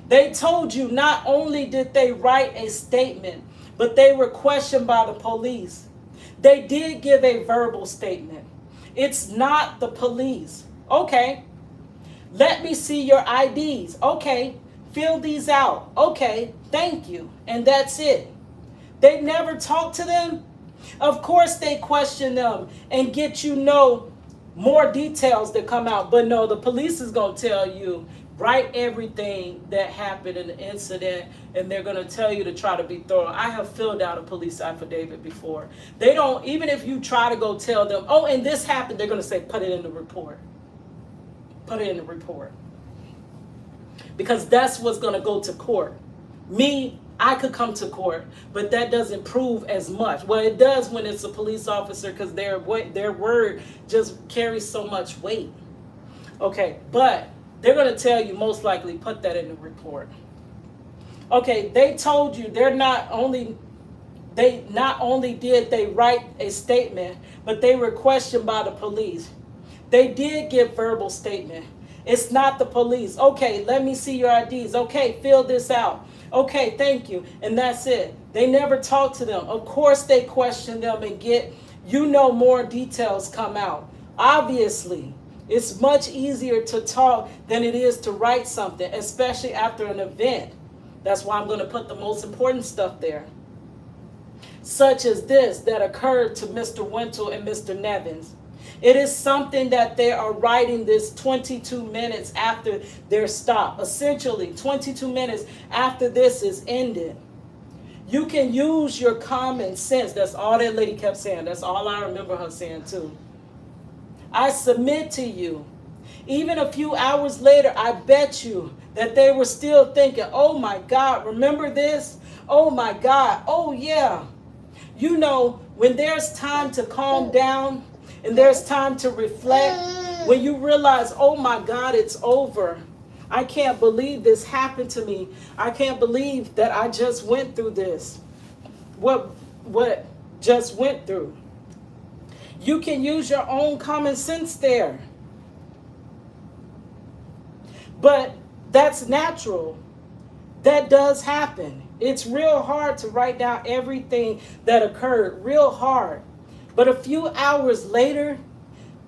They told you not only did they write a statement, but they were questioned by the police. They did give a verbal statement. It's not the police. Okay, let me see your IDs. Okay. Fill these out. Okay, thank you. And that's it. They never talk to them. Of course they question them and get more details that come out. But no, the police is going to tell you, write everything that happened in the incident, and they're going to tell you to try to be thorough. I have filled out a police affidavit before. They don't, even if you try to go tell them, oh, and this happened, they're going to say, put it in the report. Put it in the report. Because that's what's going to go to court. Me, I could come to court, but that doesn't prove as much. Well, it does when it's a police officer, because their word just carries so much weight. Okay, but they're going to tell you most likely put that in the report. Okay, they told you they not only did they write a statement, but they were questioned by the police. They did give verbal statement. It's not the police. Okay, let me see your IDs. Okay, fill this out. Okay, thank you. And that's it. They never talk to them. Of course they question them and get, more details come out. Obviously, it's much easier to talk than it is to write something, especially after an event. That's why I'm going to put the most important stuff there. Such as this that occurred to Mr. Wintle and Mr. Nevins. It is something that they are writing this 22 minutes after their stop. Essentially, 22 minutes after this is ended. You can use your common sense. That's all that lady kept saying. That's all I remember her saying too. I submit to you. Even a few hours later, I bet you that they were still thinking, oh my God, remember this? Oh my God, oh yeah. When there's time to calm down, and there's time to reflect, when you realize, oh my God, it's over. I can't believe this happened to me. I can't believe that I just went through this. What just went through. You can use your own common sense there. But that's natural. That does happen. It's real hard to write down everything that occurred, real hard. But a few hours later,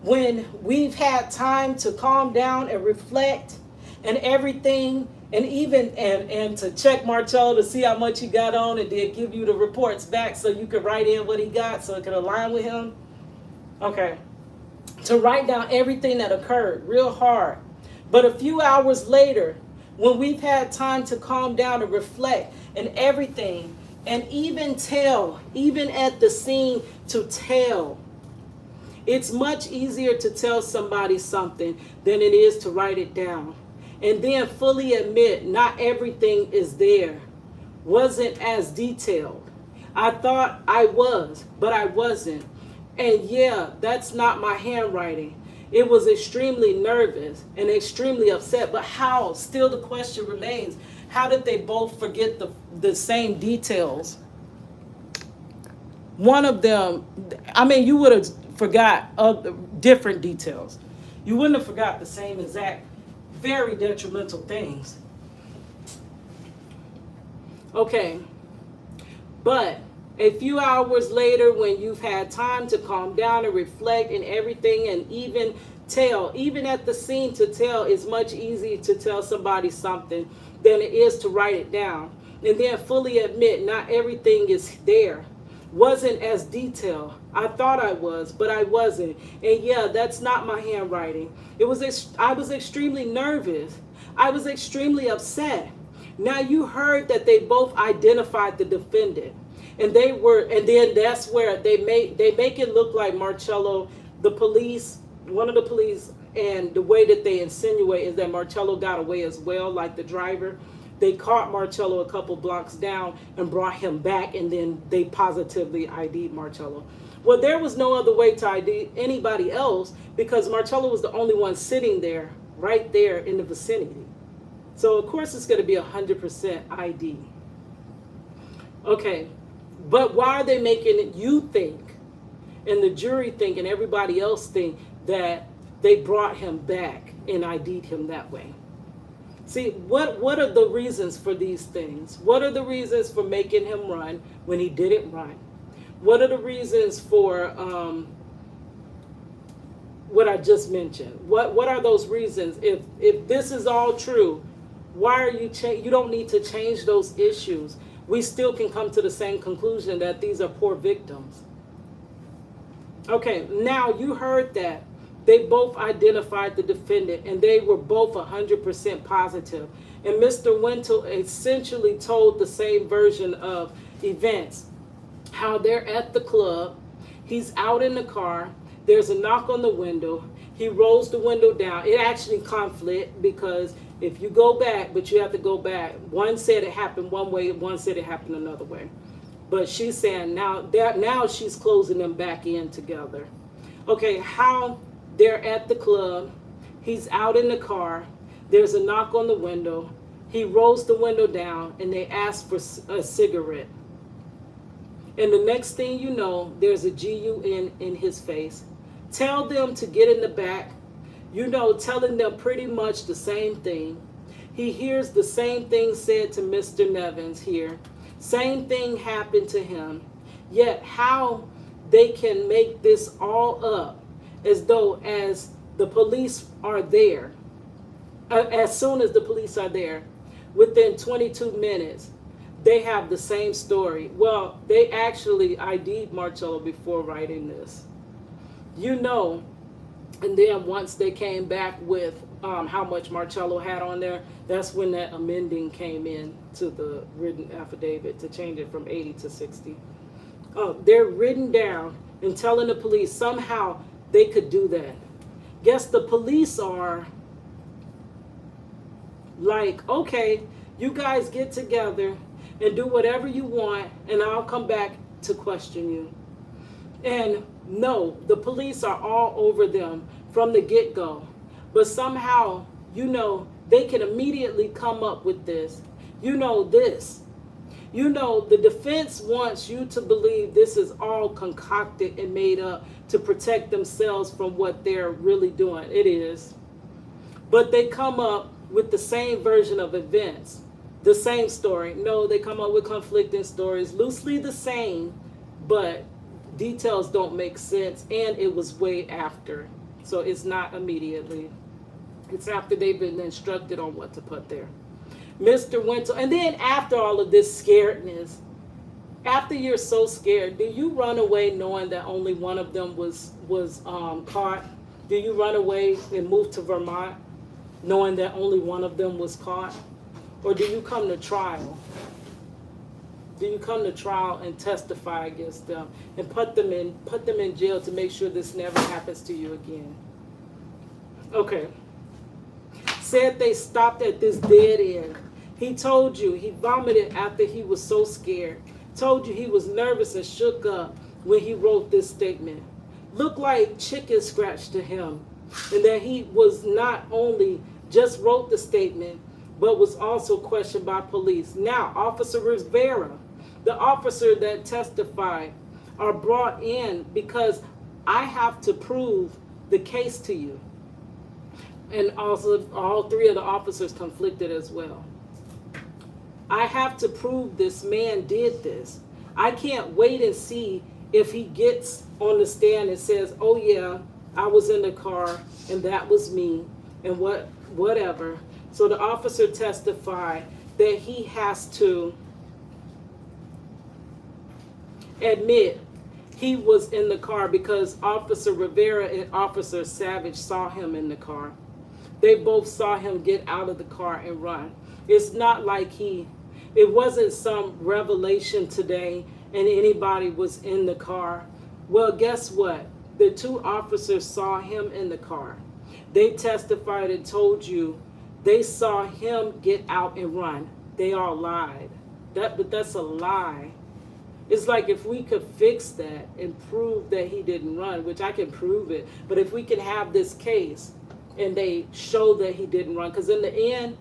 when we've had time to calm down and reflect and everything, and even and to check Marchello to see how much he got on, and then give you the reports back so you could write in what he got so it could align with him. Okay. To write down everything that occurred, real hard. But a few hours later, when we've had time to calm down and reflect and everything, and even tell, even at the scene to tell, it's much easier to tell somebody something than it is to write it down. And then fully admit not everything is there, wasn't as detailed. I thought I was, but I wasn't. And yeah, that's not my handwriting. It was extremely nervous and extremely upset. But how? Still the question remains. How did they both forget the same details? One of them, I mean, you would have forgot different details. You wouldn't have forgot the same exact, very detrimental things. Okay. But a few hours later, when you've had time to calm down and reflect and everything, and even tell, even at the scene to tell, it's much easier to tell somebody something than it is to write it down. And then fully admit not everything is there, wasn't as detailed. I thought I was, but I wasn't. And yeah, that's not my handwriting. I was extremely nervous. I was extremely upset. Now you heard that they both identified the defendant. And then that's where they make it look like Marchello, the police, one of the police, and the way that they insinuate is that Marchello got away as well, like the driver. They caught Marchello a couple blocks down and brought him back, and then they positively ID'd Marchello. Well, there was no other way to ID anybody else because Marchello was the only one sitting there, right there in the vicinity. So of course it's going to be 100% ID. Okay. But why are they making you think, and the jury think, and everybody else think that they brought him back and ID'd him that way? See, what are the reasons for these things? What are the reasons for making him run when he didn't run? What are the reasons for what I just mentioned? What are those reasons? If this is all true, why are you don't need to change those issues. We still can come to the same conclusion that these are poor victims. Okay, now you heard that. They both identified the defendant and they were both 100% positive. And Mr. Wrongful essentially told the same version of events. How they're at the club, he's out in the car, there's a knock on the window, he rolls the window down. It actually conflict because if you go back, but you have to go back, one said it happened one way, one said it happened another way. But she's saying now she's closing them back in together. Okay, how they're at the club, he's out in the car, there's a knock on the window, he rolls the window down, and they ask for a cigarette. And the next thing you know, there's a GUN in his face. Tell them to get in the back, telling them pretty much the same thing. He hears the same thing said to Mr. Nevins here. Same thing happened to him. Yet how they can make this all up as though as the police are there, as soon as the police are there, within 22 minutes, they have the same story. Well, they actually ID'd Marchello before writing this. And then once they came back with how much Marchello had on there, that's when that amending came in to the written affidavit to change it from 80 to 60. They're written down and telling the police somehow they could do that. Guess the police are like, okay, you guys get together and do whatever you want, and I'll come back to question you. And no, the police are all over them from the get-go. But somehow, they can immediately come up with this. This. The defense wants you to believe this is all concocted and made up to protect themselves from what they're really doing. It is. But they come up with the same version of events. The same story. No, they come up with conflicting stories, loosely the same, but details don't make sense, and it was way after. So it's not immediately. It's after they've been instructed on what to put there. Mr. Winter, and then after all of this scaredness, after you're so scared, do you run away knowing that only one of them was caught? Do you run away and move to Vermont knowing that only one of them was caught? Or do you come to trial? Do you come to trial and testify against them and put them in jail to make sure this never happens to you again? Okay. Said they stopped at this dead end. He told you he vomited after he was so scared. Told you he was nervous and shook up when he wrote this statement. Looked like chicken scratch to him, and that he was not only just wrote the statement, but was also questioned by police. Now, Officer Rivera, the officer that testified, are brought in because I have to prove the case to you. And also, all three of the officers conflicted as well. I have to prove this man did this. I can't wait and see if he gets on the stand and says, oh yeah, I was in the car and that was me and whatever. So the officer testified that he has to admit he was in the car because Officer Rivera and Officer Savage saw him in the car. They both saw him get out of the car and run. It's not like it wasn't some revelation today and anybody was in the car. Well, guess what? The two officers saw him in the car. They testified and told you they saw him get out and run. They all lied. But that's a lie. It's like if we could fix that and prove that he didn't run, which I can prove it, but if we can have this case and they show that he didn't run, because in the end,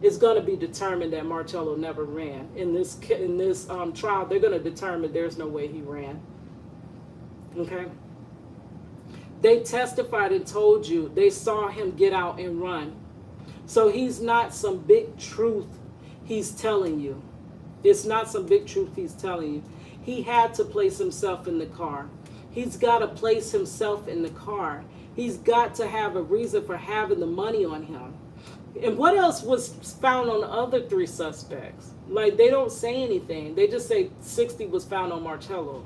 it's going to be determined that Marchello never ran. In this trial, they're going to determine there's no way he ran. Okay? They testified and told you they saw him get out and run. So he's not some big truth he's telling you. It's not some big truth he's telling you. He had to place himself in the car. He's got to place himself in the car. He's got to have a reason for having the money on him. And what else was found on the other three suspects? Like, they don't say anything. They just say 60 was found on Marchello.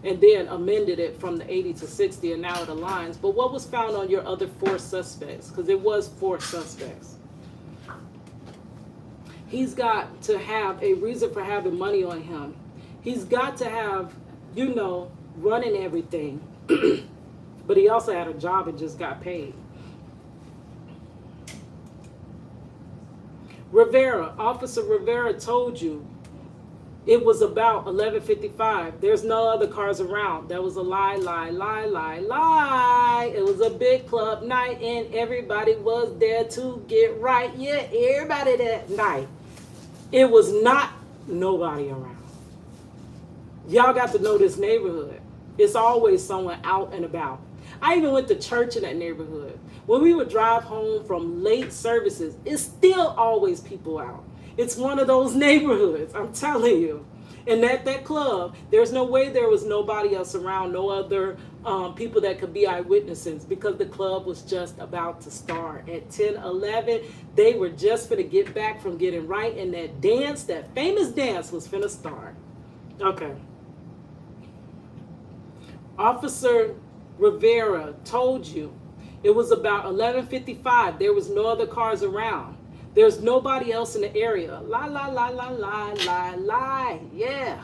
And then amended it from the 80 to 60, and now it aligns. But what was found on your other four suspects? Because it was four suspects. He's got to have a reason for having money on him. He's got to have, running everything. But he also had a job and just got paid. Officer Rivera told you it was about 11:55. There's no other cars around. That was a lie, lie, lie, lie, lie. It was a big club night and everybody was there to get right. Yeah, everybody that night. It was not nobody around. Y'all got to know this neighborhood. It's always someone out and about. I even went to church in that neighborhood. When we would drive home from late services, it's still always people out. It's one of those neighborhoods, I'm telling you. And at that club, there's no way there was nobody else around, no other people that could be eyewitnesses, because the club was just about to start. At 10:11, they were just finna get back from getting right, and that dance, that famous dance, was finna start. Okay. Officer Rivera told you it was about 11:55. There was no other cars around. There's nobody else in the area. Lie, lie, lie, lie, lie, lie, lie. Yeah.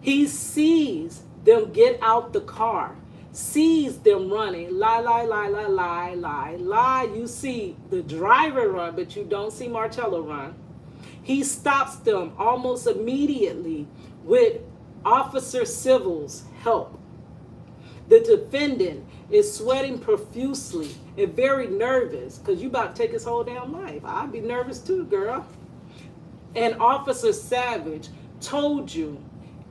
He sees them get out the car, sees them running. Lie, lie, lie, lie, lie, lie, lie. You see the driver run, but you don't see Marchello run. He stops them almost immediately with Officer Civil's help. The defendant is sweating profusely and very nervous because you about to take his whole damn life. I'd be nervous too, girl. And Officer Savage told you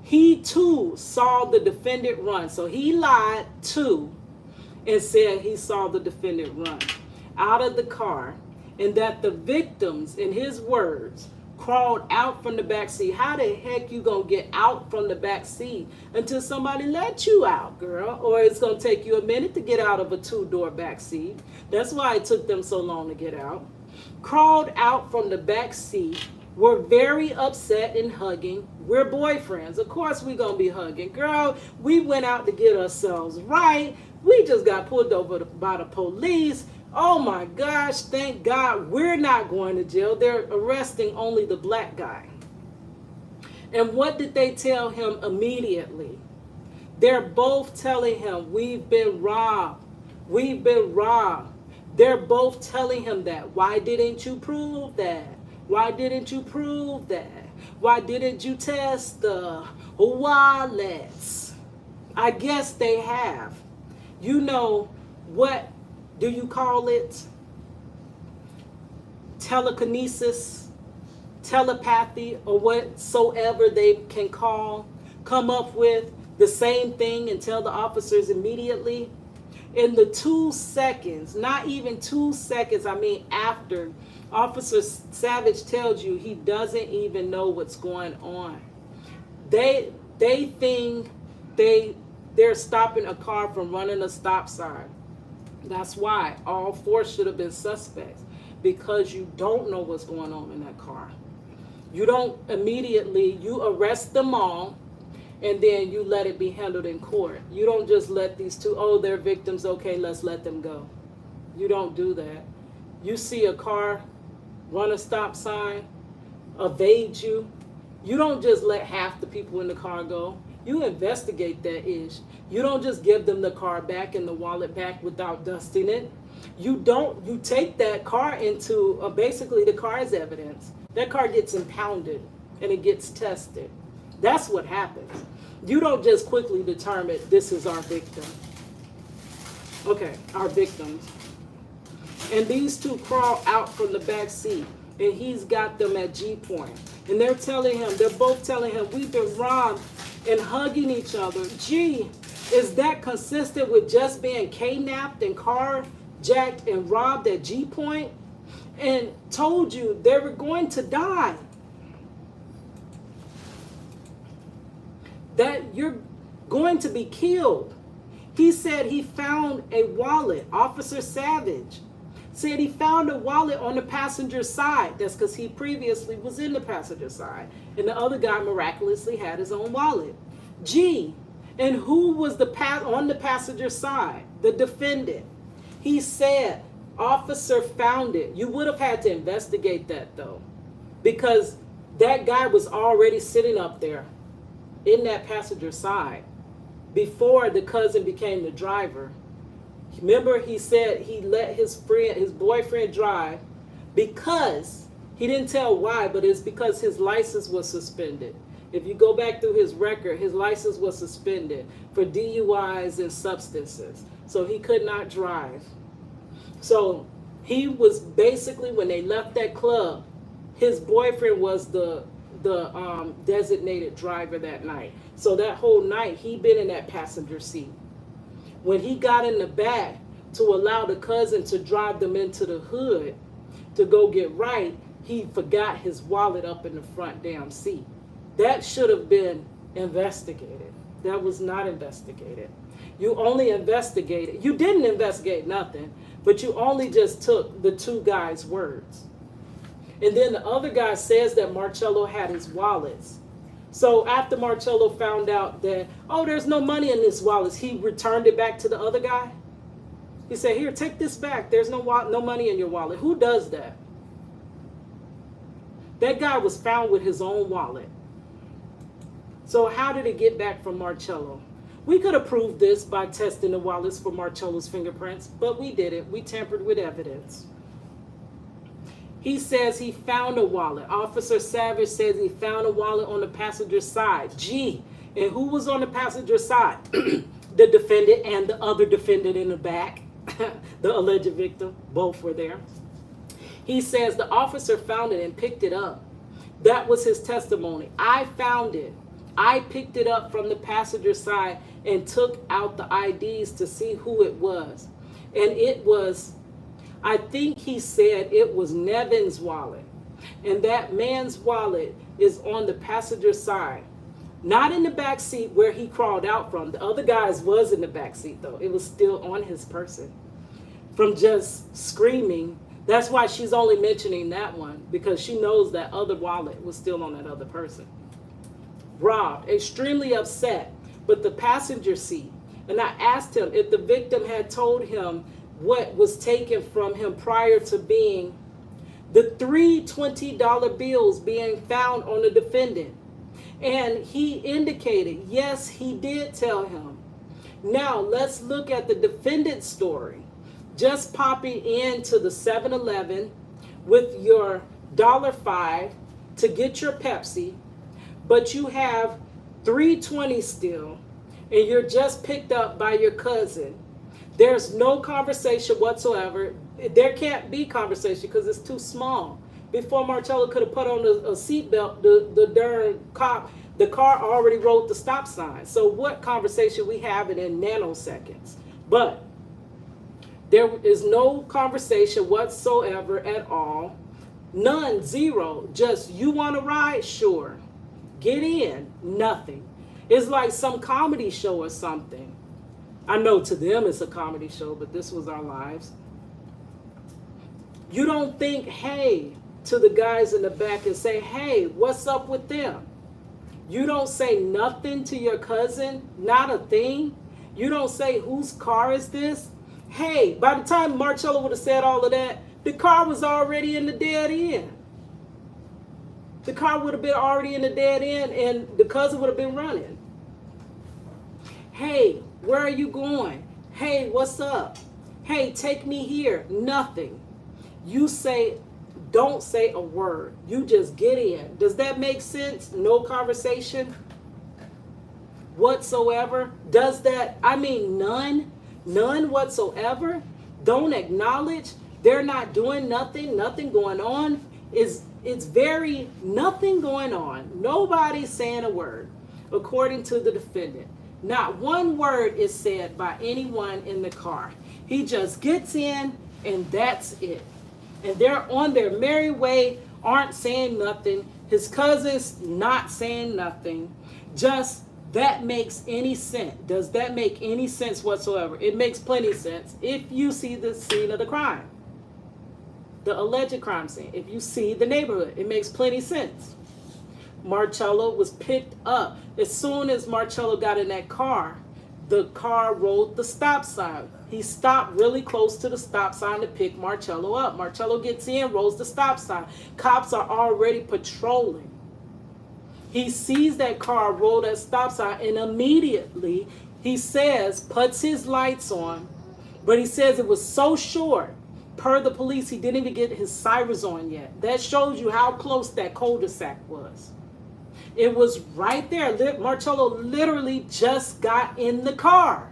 he too saw the defendant run. So he lied too and said he saw the defendant run out of the car, and that the victims, in his words, crawled out from the back seat. How the heck you gonna get out from the back seat until somebody let you out, girl? Or it's gonna take you a minute to get out of a 2-door back seat. That's why it took them so long to get out. Crawled out from the back seat, were very upset and hugging. We're boyfriends. Of course we're gonna be hugging. Girl, we went out to get ourselves right. We just got pulled over by the police. Oh my gosh, thank God we're not going to jail. They're arresting only the black guy. And what did they tell him immediately? They're both telling him, we've been robbed. We've been robbed. They're both telling him that. Why didn't you prove that? Why didn't you prove that? Why didn't you test the wallets? I guess they have. You know, what do you call it? Telekinesis, telepathy, or whatsoever they can come up with the same thing and tell the officers immediately. In the 2 seconds, not even 2 seconds, I mean after, Officer Savage tells you he doesn't even know what's going on. They think they're stopping a car from running a stop sign. That's why all 4 should have been suspects, because you don't know what's going on in that car. You don't immediately, you arrest them all, and then you let it be handled in court. You don't just let these 2, oh, they're victims, okay, let's let them go. You don't do that. You see a car run a stop sign, evade you. You don't just let half the people in the car go. You investigate that ish. You don't just give them the car back and the wallet back without dusting it. You take that car into, basically the car is evidence. That car gets impounded and it gets tested. That's what happens. You don't just quickly determine this is our victim. Okay, our victims. And these 2 crawl out from the back seat, and he's got them at G point. And they're both telling him, we've been robbed, and hugging each other. Gee, is that consistent with just being kidnapped and carjacked and robbed at G point? And told you they were going to die. That you're going to be killed. He said he found a wallet. Officer Savage said he found a wallet on the passenger side. That's because he previously was in the passenger side. And the other guy miraculously had his own wallet. Gee, and who was on the passenger side? The defendant. He said, officer found it. You would have had to investigate that though, because that guy was already sitting up there in that passenger side before the cousin became the driver. Remember, he said he let his boyfriend drive because he didn't tell why, but it's because his license was suspended. If you go back through his record, his license was suspended for DUIs and substances. So he could not drive. So he was basically, when they left that club, his boyfriend was the designated driver that night. So that whole night, he'd been in that passenger seat. When he got in the back to allow the cousin to drive them into the hood to go get right, he forgot his wallet up in the front damn seat. That should have been investigated. That was not investigated. You only investigated. You didn't investigate nothing, but you only just took the 2 guys' words. And then the other guy says that Marchello had his wallets. So after Marchello found out that, oh, there's no money in his wallets, he returned it back to the other guy. He said, here, take this back. There's no money in your wallet. Who does that? That guy was found with his own wallet. So how did it get back from Marchello? We could have proved this by testing the wallets for Marcello's fingerprints, but we didn't. We tampered with evidence. He says he found a wallet. Officer Savage says he found a wallet on the passenger side. Gee, and who was on the passenger side? The defendant and the other defendant in the back, the alleged victim, both were there. He says the officer found it and picked it up. That was his testimony. I found it. I picked it up from the passenger side and took out the IDs to see who it was. And it was, I think he said it was Nevin's wallet. And that man's wallet is on the passenger side. Not in the back seat where he crawled out from. The other guy's was in the back seat though. It was still on his person. From just screaming. That's why she's only mentioning that one, because she knows that other wallet was still on that other person. Robbed, extremely upset, but the passenger seat. And I asked him if the victim had told him what was taken from him prior to being the three $20 bills being found on the defendant. And he indicated, yes, he did tell him. Now, let's look at the defendant's story. Just popping into the 7-Eleven with your $5 to get your Pepsi, but you have $3.20 still, and you're just picked up by your cousin. There's no conversation whatsoever. There can't be conversation because it's too small. Before Marchello could have put on a seatbelt, the darn cop, the car already rolled the stop sign. So what conversation we have it in nanoseconds? But there is no conversation whatsoever at all. None, zero. Just, you want to ride? Sure. Get in. Nothing. It's like some comedy show or something. I know to them it's a comedy show, but this was our lives. You don't think, hey, to the guys in the back and say, hey, what's up with them? You don't say nothing to your cousin, not a thing. You don't say, whose car is this? Hey, by the time Marchello would have said all of that, the car was already in the dead end. The car would have been already in the dead end and the cousin would have been running. Hey, where are you going? Hey, what's up? Hey, take me here. Nothing. You say, don't say a word. You just get in. Does that make sense? No conversation whatsoever. Does that, I mean, none whatsoever. Don't acknowledge. They're not doing nothing going on. It's very nothing going on. Nobody's saying a word, according to the defendant. Not one word is said by anyone in the car. He just gets in and that's it. And they're on their merry way, aren't saying nothing. His cousin's not saying nothing. Just, that makes any sense. Does that make any sense whatsoever? It makes plenty of sense if you see the scene of the crime. The alleged crime scene. If you see the neighborhood, it makes plenty of sense. Marchello was picked up. As soon as Marchello got in that car, the car rolled the stop sign. He stopped really close to the stop sign to pick Marchello up. Marchello gets in, rolls the stop sign. Cops are already patrolling. He sees that car roll that stop sign, and immediately he says, puts his lights on, but he says it was so short. Per the police, he didn't even get his sirens on yet. That shows you how close that cul-de-sac was. It was right there. Marchello literally just got in the car.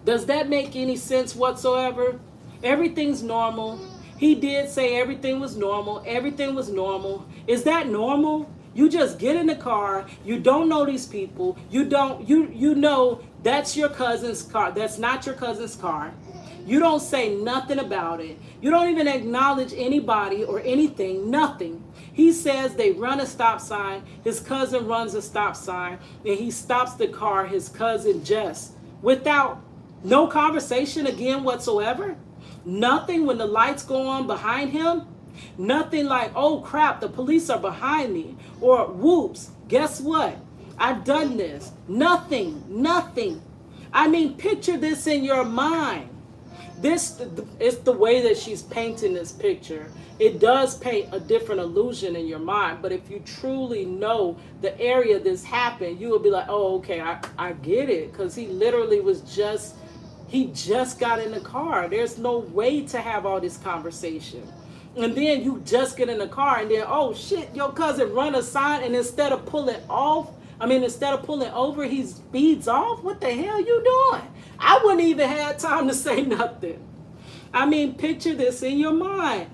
Does that make any sense whatsoever? Everything's normal. He did say everything was normal. Everything was normal. Is that normal? You just get in the car. You don't know these people. You know that's your cousin's car. That's not your cousin's car. You don't say nothing about it. You don't even acknowledge anybody or anything, nothing. He says they run a stop sign. His cousin runs a stop sign, and he stops the car, his cousin just, without no conversation again whatsoever. Nothing when the lights go on behind him. Nothing like, oh crap, the police are behind me. Or whoops, guess what? I've done this. Nothing. I mean, picture this in your mind. This is the way that she's painting this picture. It does paint a different illusion in your mind, but if you truly know the area this happened, you will be like, oh, okay, I get it, because he literally he just got in the car. There's no way to have all this conversation. And then you just get in the car, and then, oh shit, your cousin run a sign, and instead of pulling over, he speeds off. What the hell you doing? I wouldn't even have time to say nothing. I mean, picture this in your mind.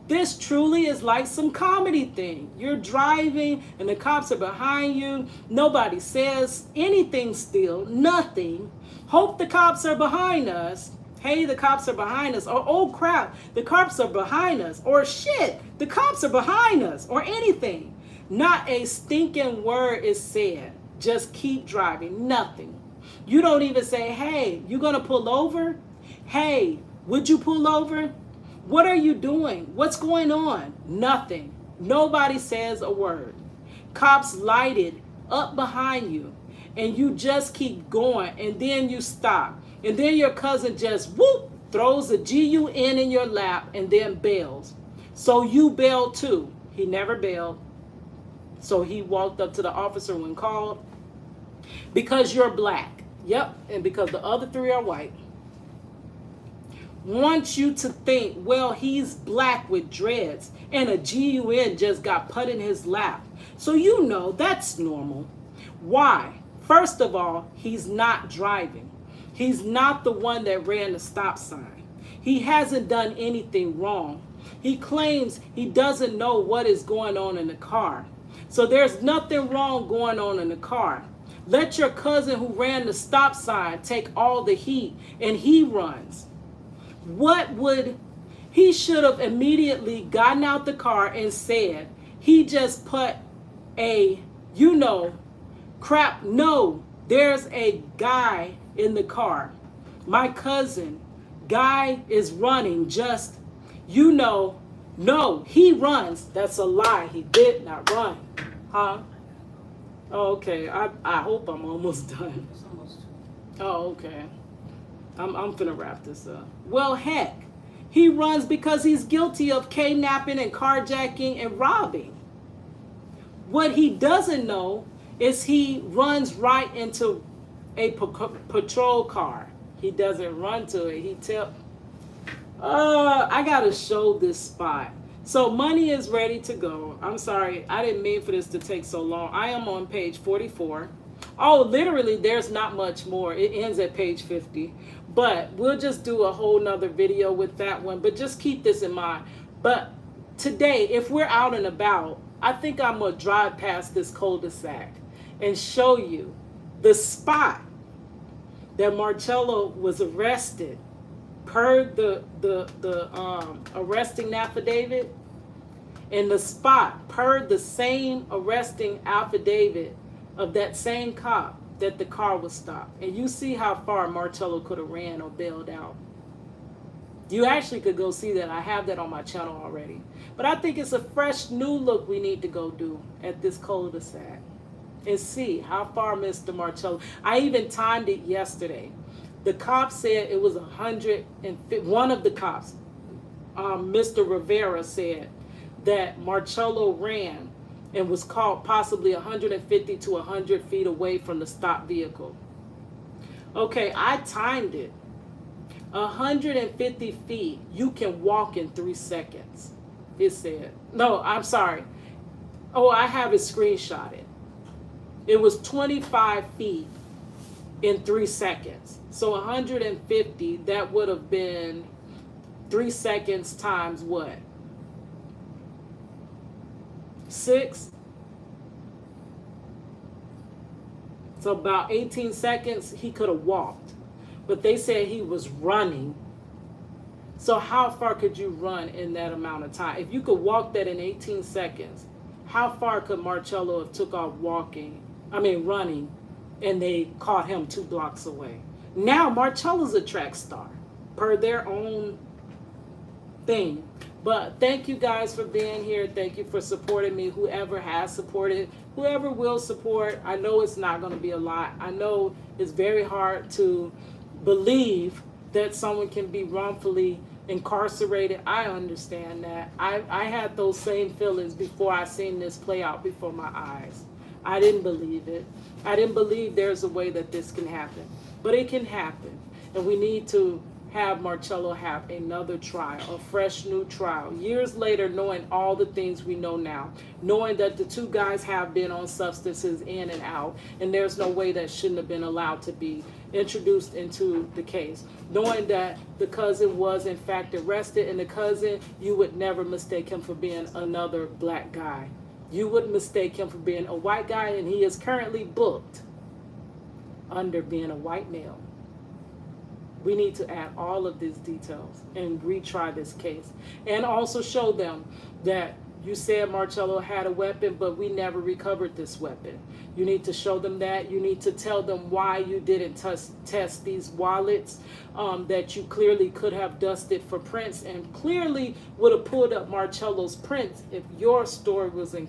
This truly is like some comedy thing. You're driving and the cops are behind you. Nobody says anything still, nothing. Hope the cops are behind us. hey, the cops are behind us, or oh crap, the cops are behind us, or shit, the cops are behind us, or anything. Not a stinking word is said. Just keep driving. Nothing. You don't even say, hey, you gonna pull over? Hey, would you pull over? What are you doing? What's going on? Nothing. Nobody says a word. Cops lighted up behind you, and you just keep going, and then you stop. And then your cousin just whoop, throws a GUN in your lap and then bails. So you bailed too. He never bailed. So he walked up to the officer when called. Because you're black. Yep, and because the other three are white. Wants you to think, well, he's black with dreads and a GUN just got put in his lap. So you know that's normal. Why? First of all, he's not driving. He's not the one that ran the stop sign. He hasn't done anything wrong. He claims he doesn't know what is going on in the car. So there's nothing wrong going on in the car. Let your cousin who ran the stop sign take all the heat, and he runs. He should have immediately gotten out the car and said, he just put a, crap. No, there's a guy in the car. My cousin, guy is running, just, no, he runs. That's a lie. He did not run. Huh? Oh, okay. I hope I'm almost done. It's almost. Oh, okay. I'm finna wrap this up. Well, heck, he runs because he's guilty of kidnapping and carjacking and robbing. What he doesn't know is he runs right into a patrol car. He doesn't run to it. He I gotta show this spot. So money is ready to go. I'm sorry, I didn't mean for this to take so long. I am on page 44. Oh, literally, there's not much more. It ends at page 50. But we'll just do a whole nother video with that one. But just keep this in mind. But today, if we're out and about, I think I'm going to drive past this cul-de-sac and show you the spot that Marchello was arrested per the arresting affidavit, and the spot per the same arresting affidavit of that same cop that the car was stopped. And you see how far Marchello could have ran or bailed out. You actually could go see that. I have that on my channel already. But I think it's a fresh new look we need to go do at this cul-de-sac and see how far Mr. Marchello. I even timed it yesterday. The cop said it was 150. One of the cops, Mr. Rivera, said that Marchello ran and was caught possibly 150 to 100 feet away from the stopped vehicle. Okay, I timed it. 150 feet, you can walk in 3 seconds, it said. No, I'm sorry. Oh, I have it screenshotted. It was 25 feet in 3 seconds. So 150, that would have been 3 seconds times what? 6? So about 18 seconds, he could have walked. But they said he was running. So how far could you run in that amount of time? If you could walk that in 18 seconds, how far could Marchello have took off running, and they caught him 2 blocks away? Now Marcello's a track star, per their own thing. But thank you guys for being here. Thank you for supporting me. Whoever has supported, whoever will support. I know it's not going to be a lot. I know it's very hard to believe that someone can be wrongfully incarcerated. I understand that. I had those same feelings before I seen this play out before my eyes. I didn't believe it. I didn't believe there's a way that this can happen. But it can happen. And we need to have Marchello have another trial, a fresh new trial. Years later, knowing all the things we know now, knowing that the 2 guys have been on substances in and out, and there's no way that shouldn't have been allowed to be introduced into the case. Knowing that the cousin was in fact arrested, and the cousin, you would never mistake him for being another black guy. You would mistake him for being a white guy, and he is currently booked under being a white male. We need to add all of these details and retry this case. And also show them that you said Marchello had a weapon, but we never recovered this weapon. You need to show them that. You need to tell them why you didn't test these wallets, that you clearly could have dusted for prints and clearly would have pulled up Marcello's prints if your story was in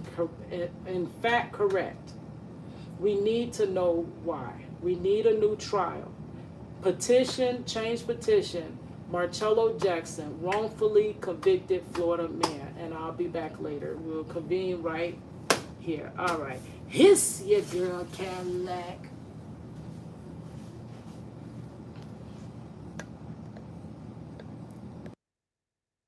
fact correct. We need to know why. We need a new trial. Petition, change petition, Marchello Jackson, wrongfully convicted Florida man. And I'll be back later. We'll convene right here. All right. Hiss, your girl Cadillac.